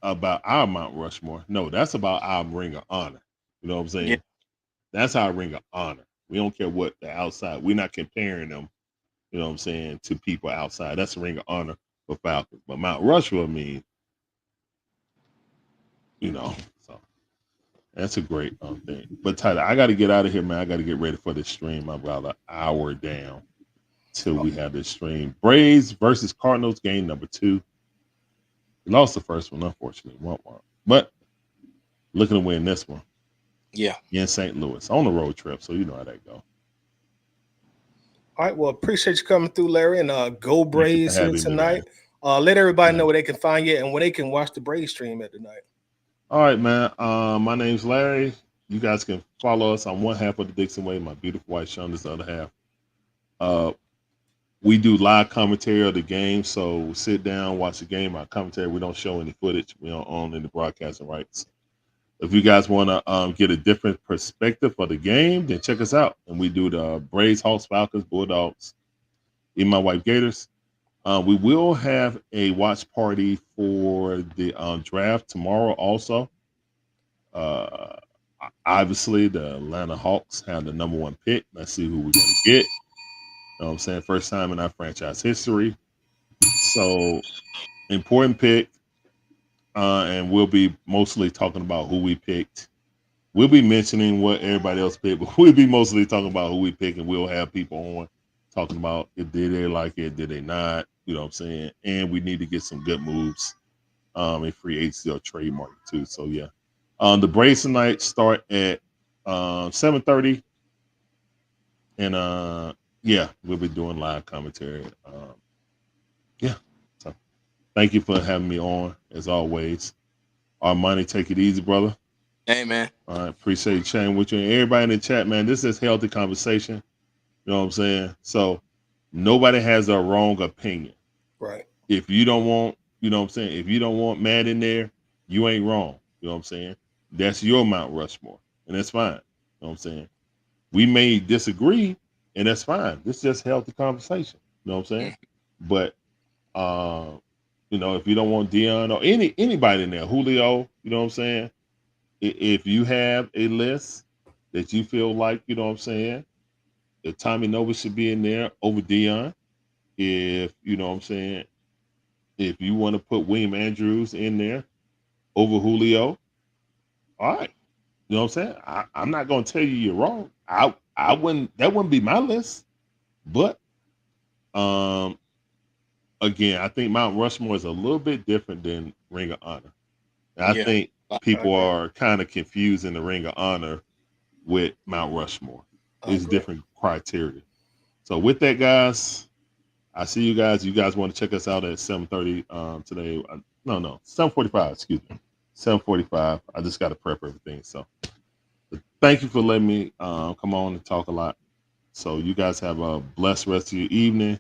about our Mount Rushmore. No, that's about our Ring of Honor. You know what I'm saying? Yeah. That's our Ring of Honor. We don't care what the outside. We're not comparing them, you know what I'm saying, to people outside. That's a Ring of Honor for Falcons. But Mount Rushmore means, so that's a great thing. But Tyler, I got to get out of here, man. I got to get ready for this stream. I'm about an hour down till we have this stream. Braves versus Cardinals, game number 2. We lost the first one, unfortunately. But looking to win this one. Yeah. In St. Louis on the road trip, so you know how that go. All right. Well, appreciate you coming through, Larry, and go Braves here tonight. Let everybody know where they can find you and where they can watch the Braves stream at tonight. All right, man. My name's Larry. You guys can follow us on one half of the Dixon Way. My beautiful wife, Sean, is the other half. We do live commentary of the game, so sit down, watch the game. Our commentary, we don't show any footage. We don't own any broadcasting rights. If you guys want to get a different perspective of the game, then check us out. And we do the Braves, Hawks, Falcons, Bulldogs, even my wife, Gators. We will have a watch party for the draft tomorrow also. Obviously, the Atlanta Hawks have the number 1 pick. Let's see who we're going to get. You know what I'm saying? First time in our franchise history. So, important pick. And we'll be mostly talking about who we picked. We'll be mentioning what everybody else picked, but we'll be mostly talking about who we picked, and we'll have people on talking about did they like it, did they not? You know what I'm saying? And we need to get some good moves in free agency or trade market too. So yeah. The Braves tonight start at 7:30. And yeah, we'll be doing live commentary. Yeah. So thank you for having me on as always. Armani, take it easy, brother. Hey, man. All right, appreciate chatting with you and everybody in the chat, man. This is healthy conversation. You know what I'm saying? So nobody has a wrong opinion. Right. If you don't want, you know what I'm saying? If you don't want Matt in there, you ain't wrong. You know what I'm saying? That's your Mount Rushmore, and that's fine. You know what I'm saying? We may disagree, and that's fine. This is just healthy conversation. You know what I'm saying? But you know, if you don't want Dion or anybody in there, Julio, you know what I'm saying? If you have a list that you feel like, you know what I'm saying, that Tommy Nova should be in there over Dion, if you know what I'm saying, if you want to put William Andrews in there over Julio, all right. You know what I'm saying? I'm not gonna tell you you're wrong. I wouldn't, that wouldn't be my list. But again, I think Mount Rushmore is a little bit different than Ring of Honor. And I think people are kind of confusing the Ring of Honor with Mount Rushmore. It's different criteria. So with that, guys, I see you guys. You guys want to check us out at 7:30 today? No, 7:45. Excuse me, 7:45. I just got to prep everything. So thank you for letting me come on and talk a lot. So you guys have a blessed rest of your evening.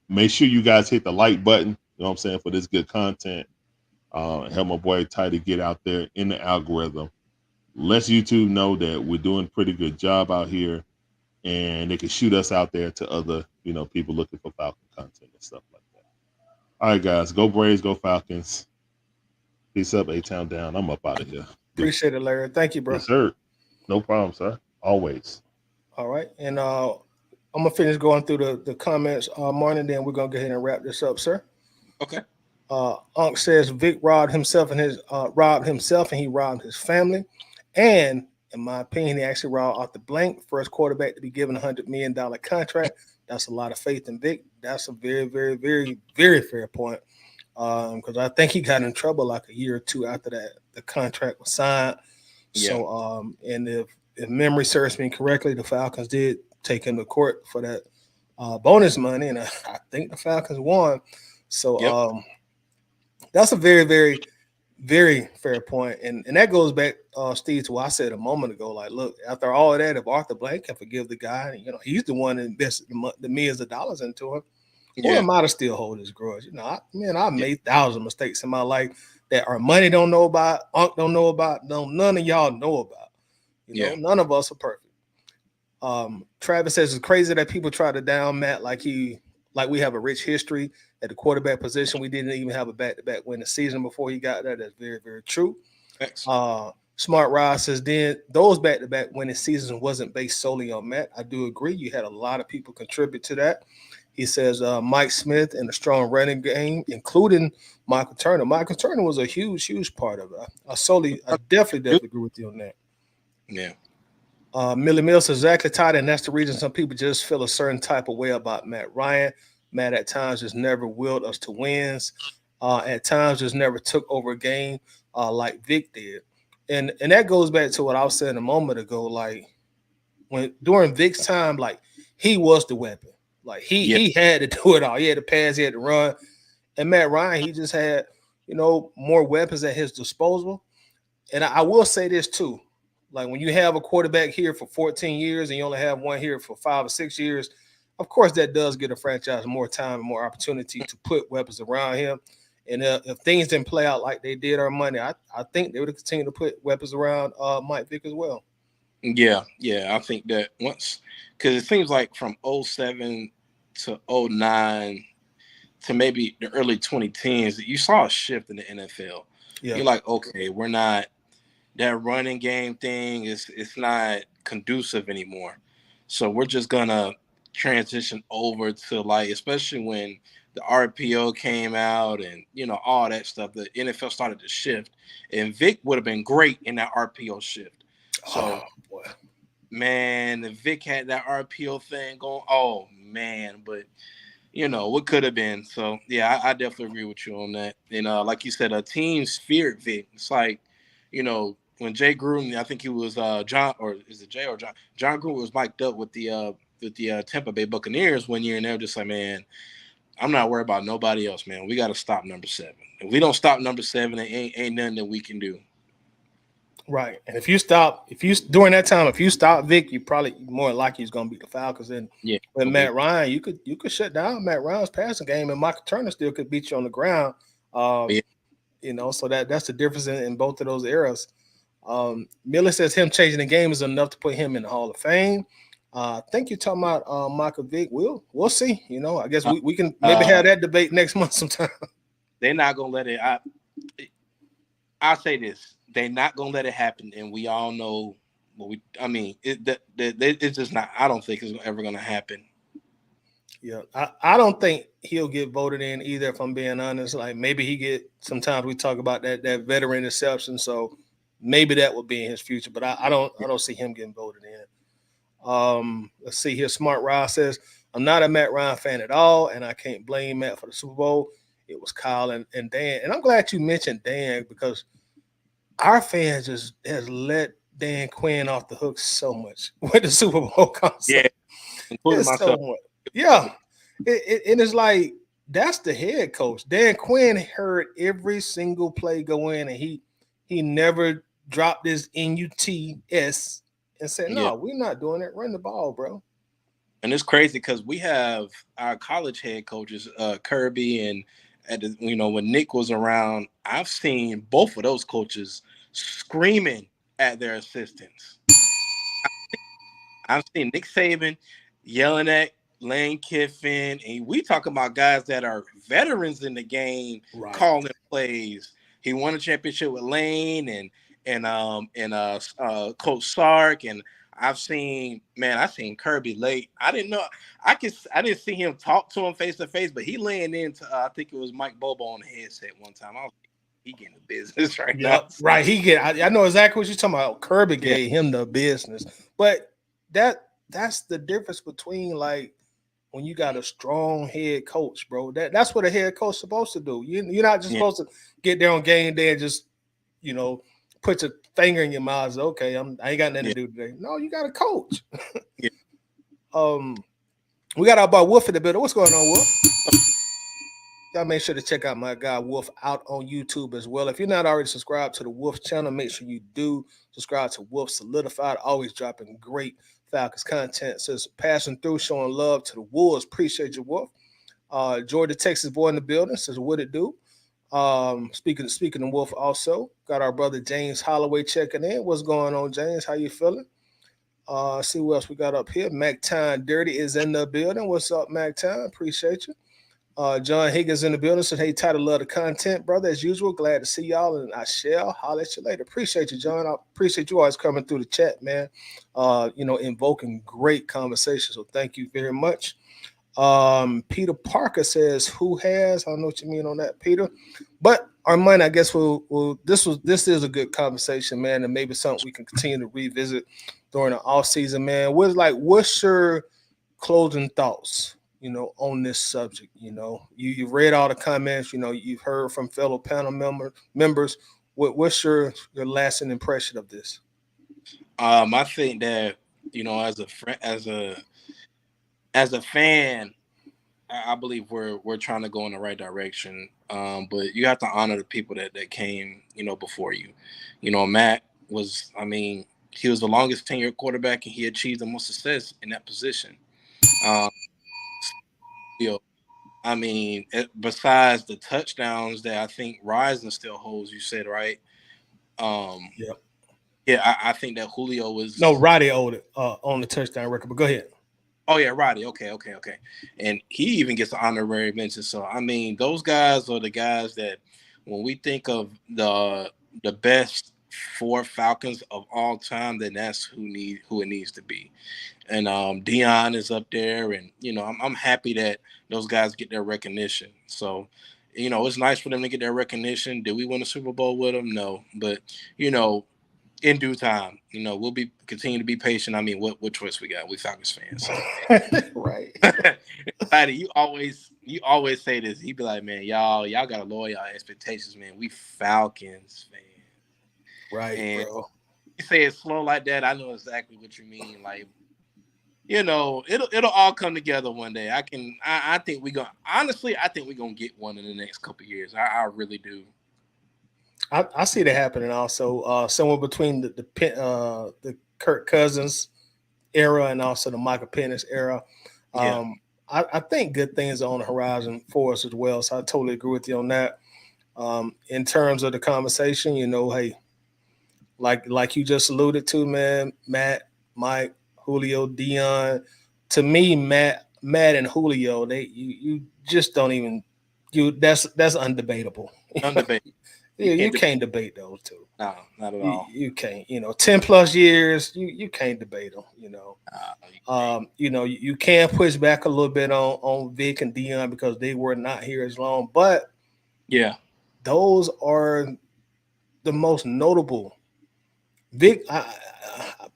Make sure you guys hit the like button. You know what I'm saying, for this good content. Help my boy Tidy get out there in the algorithm. Let YouTube know that we're doing a pretty good job out here, and they can shoot us out there to other, you know, people looking for Falcon content and stuff like that. All right, guys, go Braves, go Falcons. Peace up, A-Town down. I'm up out of here. Appreciate it, Larry. Thank you, bro. Yes, sir. No problem, sir. Always. All right, and I'm gonna finish going through the comments, Martin. Then we're gonna go ahead and wrap this up, sir. Okay. Unc says Vic robbed himself and he robbed his family. And in my opinion, he actually robbed off the blank. First quarterback to be given $100 million contract. That's a lot of faith in Vic. That's a very, very, very, very fair point. Because I think he got in trouble like a year or two after that the contract was signed. Yeah. So and if memory serves me correctly, the Falcons did take him to court for that bonus money, and I think the Falcons won. So that's a very, very, very fair point. And that goes back, Steve, to what I said a moment ago. Like, look, after all of that, if Arthur Blank can forgive the guy, you know, he's the one that invested the millions of dollars into him. Who am I to still hold his grudge? You know, I made thousands of mistakes in my life that our money don't know about, Unc don't know about, none of y'all know about. You know, none of us are perfect. Travis says it's crazy that people try to down Matt like we have a rich history at the quarterback position. We didn't even have a back-to-back win the season before he got there. That's very, very true. Smart Rod says then those back-to-back winning seasons wasn't based solely on Matt. I do agree. You had a lot of people contribute to that. He says Mike Smith and a strong running game, including Michael Turner. Michael Turner was a huge, huge part of it. I definitely agree with you on that. Yeah. Millie Mills says exactly, Todd, and that's the reason some people just feel a certain type of way about Matt Ryan. Matt at times just never willed us to wins. At times just never took over a game like Vic did. And that goes back to what I was saying a moment ago. Like when during Vic's time, like he was the weapon. Like he had to do it all. He had to pass, he had to run. And Matt Ryan, he just had, you know, more weapons at his disposal. And I will say this too. Like when you have a quarterback here for 14 years and you only have one here for 5 or 6 years, of course that does get a franchise more time and more opportunity to put weapons around him. And if things didn't play out like they did our money, I think they would continue to put weapons around Mike Vick as well. Yeah, I think that once, because it seems like from 07 to 09 to maybe the early 2010s, you saw a shift in the NFL. Yeah. You're like, okay, we're not, that running game thing it's not conducive anymore. So we're just gonna transition over to, like, especially when the RPO came out and, you know, all that stuff, the NFL started to shift, and Vic would have been great in that RPO shift. So man, if Vic had that RPO thing going, oh man, but what could have been. So yeah, I definitely agree with you on that. And like you said, teams feared Vic. It's like, when Jay Gruden, I think he was John, or is it Jay or John? John Gruden was mic'd up with the Tampa Bay Buccaneers one year, and they were just like, man, I'm not worried about nobody else, man. We got to stop number 7. If we don't stop number 7, it ain't nothing that we can do. Right. And if you during that time, if you stop Vic, you probably more likely he's gonna beat the Falcons. And Yeah. with Matt Ryan, you could shut down Matt Ryan's passing game, and Michael Turner still could beat you on the ground. Yeah. So that's the difference in both of those eras. Miller says him changing the game is enough to put him in the Hall of Fame. I think you're talking about Michael Vick. We'll see. I guess we can maybe have that debate next month sometime. They're not gonna let it. I'll say this: they're not gonna let it happen, and we all know what we. I mean, it's just not. I don't think it's ever gonna happen. Yeah, I don't think he'll get voted in either. If I'm being honest, like maybe he get. Sometimes we talk about that veteran exception, so maybe that will be in his future. But I don't see him getting voted in. Let's see here. Smart Rod says, I'm not a Matt Ryan fan at all, and I can't blame Matt for the Super Bowl. It was Kyle and Dan. And I'm glad you mentioned Dan because our fans just has let Dan Quinn off the hook so much with the Super Bowl concept. Yeah, including myself. So much. Yeah. It is like that's the head coach. Dan Quinn heard every single play go in, and he never dropped his NUTS and said, no, we're not doing it. Run the ball, bro. And it's crazy because we have our college head coaches, Kirby and when Nick was around, I've seen both of those coaches screaming at their assistants. I've seen Nick Saban yelling at Lane Kiffin, and we talk about guys that are veterans in the game, right, calling plays. He won a championship with Lane and Coach Sark, and I've seen Kirby late. I didn't see him talk to him face to face, but he laying into I think it was Mike Bobo on the headset one time. He getting the business right now. Right. I know exactly what you're talking about. Kirby gave him the business. But that's the difference between like when you got a strong head coach, bro. That's what a head coach is supposed to do. You're not just supposed to get there on game day and just, put your finger in your mouth. Okay, I ain't got nothing to do today. No, you got a coach. We got our boy Wolf in the building. What's going on, Wolf? Y'all make sure to check out my guy Wolf out on YouTube as well. If you're not already subscribed to the Wolf channel, make sure you do subscribe to Wolf Solidified. Always dropping great Falcons content. Says passing through, showing love to the Wolves. Appreciate you, Wolf. Georgia, Texas boy in the building. Says what it do. Speaking of Wolf, also got our brother James Holloway checking in. What's going on, James? How you feeling? See what else we got up here. Mac Time Dirty is in the building. What's up, Mac Time? Appreciate you. John Higgins in the building said, hey, title love the content, brother. As usual, glad to see y'all, and I shall holler at you later. Appreciate you, John. I appreciate you always coming through the chat, man. Invoking great conversation. So thank you very much. Peter Parker says, who has? I don't know what you mean on that, Peter. But Armand, I guess this is a good conversation, man, and maybe something we can continue to revisit during the off season, man. What's your closing thoughts? On this subject, you've read all the comments, you've heard from fellow panel members. What's your lasting impression of this? I think that, as a fan, I believe we're trying to go in the right direction. But you have to honor the people that came, before you. Matt was, he was the longest tenured quarterback, and he achieved the most success in that position. Besides the touchdowns that I think Rising still holds, you said, right? Yeah, I think that Julio was... No, Roddy owed it on the touchdown record, but go ahead. Oh, yeah, Roddy. Okay. And he even gets an honorary mention. So, those guys are the guys that when we think of the best 4 Falcons of all time, then that's who it needs to be. And Deion is up there, and I'm happy that those guys get their recognition. So, it's nice for them to get their recognition. Did we win a Super Bowl with them? No, but in due time. We'll continue to be patient. I mean, what choice we got? We Falcons fans. So. Right. Patty, you always say this. He be like, man, y'all gotta lower y'all expectations, man. We Falcons fans. Right, and bro. You say it slow like that, I know exactly what you mean. Like, it'll all come together one day. I think we're gonna get one in the next couple of years. I really do. I see that happening also. Somewhere between the Kirk Cousins era and also the Michael Penix era. Yeah. I think good things are on the horizon for us as well. So I totally agree with you on that. In terms of the conversation, hey, like you just alluded to, man, Matt, Mike, Julio, Dion. To me, Matt and Julio, you just don't even that's undebatable. Undebatable. You can't debate those two. No, not at all. You can't. 10 plus years, you can't debate them. You can push back a little bit on Vic and Dion because they were not here as long, but yeah, those are the most notable. Vic,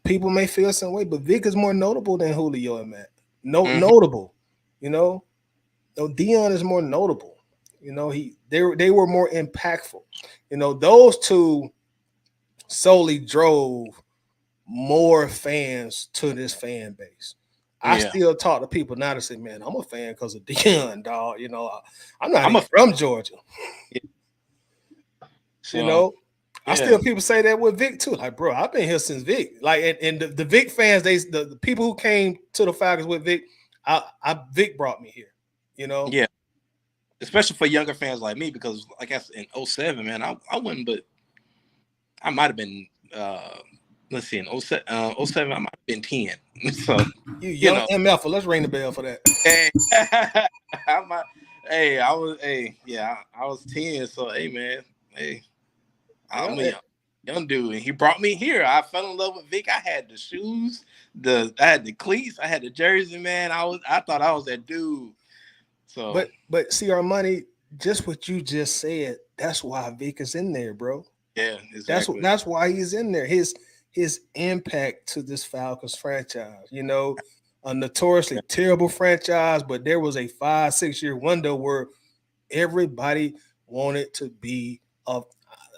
people may feel some way, but Vic is more notable than Julio and Matt. Notable, Dion is more notable. They were more impactful. Those two solely drove more fans to this fan base. I still talk to people now to say, man, I'm a fan because of Dion, dog. I'm from Georgia. So, I still people say that with Vic too. Like, bro, I've been here since Vic. Like, and the Vic fans, the people who came to the Falcons with Vic, Vic brought me here. Yeah. Especially for younger fans like me, because like I said, in 2007, man, I wouldn't, but I might have been let's see, in 2007, I might have been 10. So you young MF, let's ring the bell for that. Hey, I was 10. So hey, man, I'm a young dude, and he brought me here. I fell in love with Vic. I had the shoes, I had the cleats, I had the jersey, man. I thought I was that dude. So, but see, our money, just what you just said. That's why Vic is in there, bro. Yeah, exactly. That's why he's in there. His impact to this Falcons franchise. A notoriously terrible franchise, but there was a 5-6 year window where everybody wanted to be of.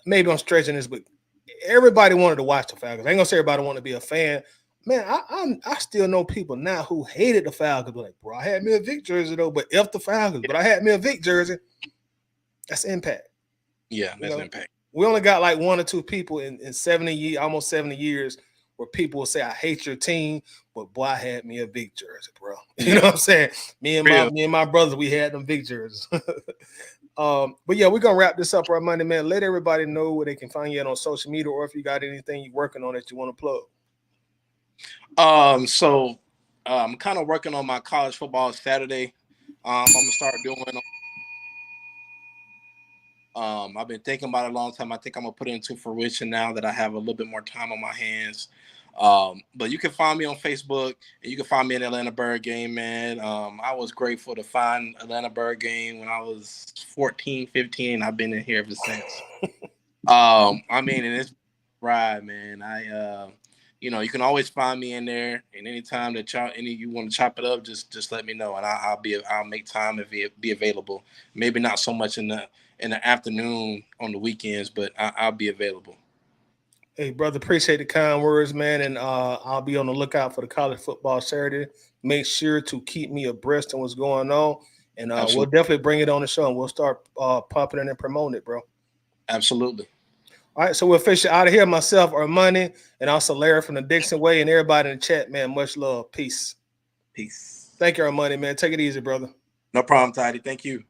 Maybe I'm stretching this, but everybody wanted to watch the Falcons. I ain't gonna say everybody wanted to be a fan. Man, I still know people now who hated the Falcons. Like, bro, I had me a Vic jersey though, but F the Falcons. But I had me a Vic jersey. That's impact. Yeah, that's impact. We only got like one or two people in 70 years, almost 70 years, where people will say, "I hate your team," but boy, I had me a Vic jersey, bro. You know what I'm saying? Me and my brothers, we had them Vic jerseys. But yeah, we're gonna wrap this up right Monday, man. Let everybody know where they can find you on social media, or if you got anything you're working on that you want to plug. So I'm kind of working on my college football Saturday. I'm gonna start doing. I've been thinking about it a long time. I think I'm gonna put it into fruition now that I have a little bit more time on my hands. But you can find me on Facebook, and you can find me at AtlantaBirdGang, man. I was grateful to find AtlantaBirdGang when I was 14, 15. I've been in here ever since. I mean, and it's ride, man. You can always find me in there, and anytime that you want to chop it up, just let me know, and I'll make time and be available. Maybe not so much in the afternoon on the weekends, but I'll be available. Hey, brother, appreciate the kind words, man, and I'll be on the lookout for the college football Saturday. Make sure to keep me abreast on what's going on, and we'll definitely bring it on the show, and we'll start popping it and promoting it, bro. Absolutely. All right, so we're officially out of here. Myself, Armani, and also Larry from the Dixon Way, and everybody in the chat, man. Much love. Peace. Peace. Thank you, Armani, man. Take it easy, brother. No problem, Tidy. Thank you.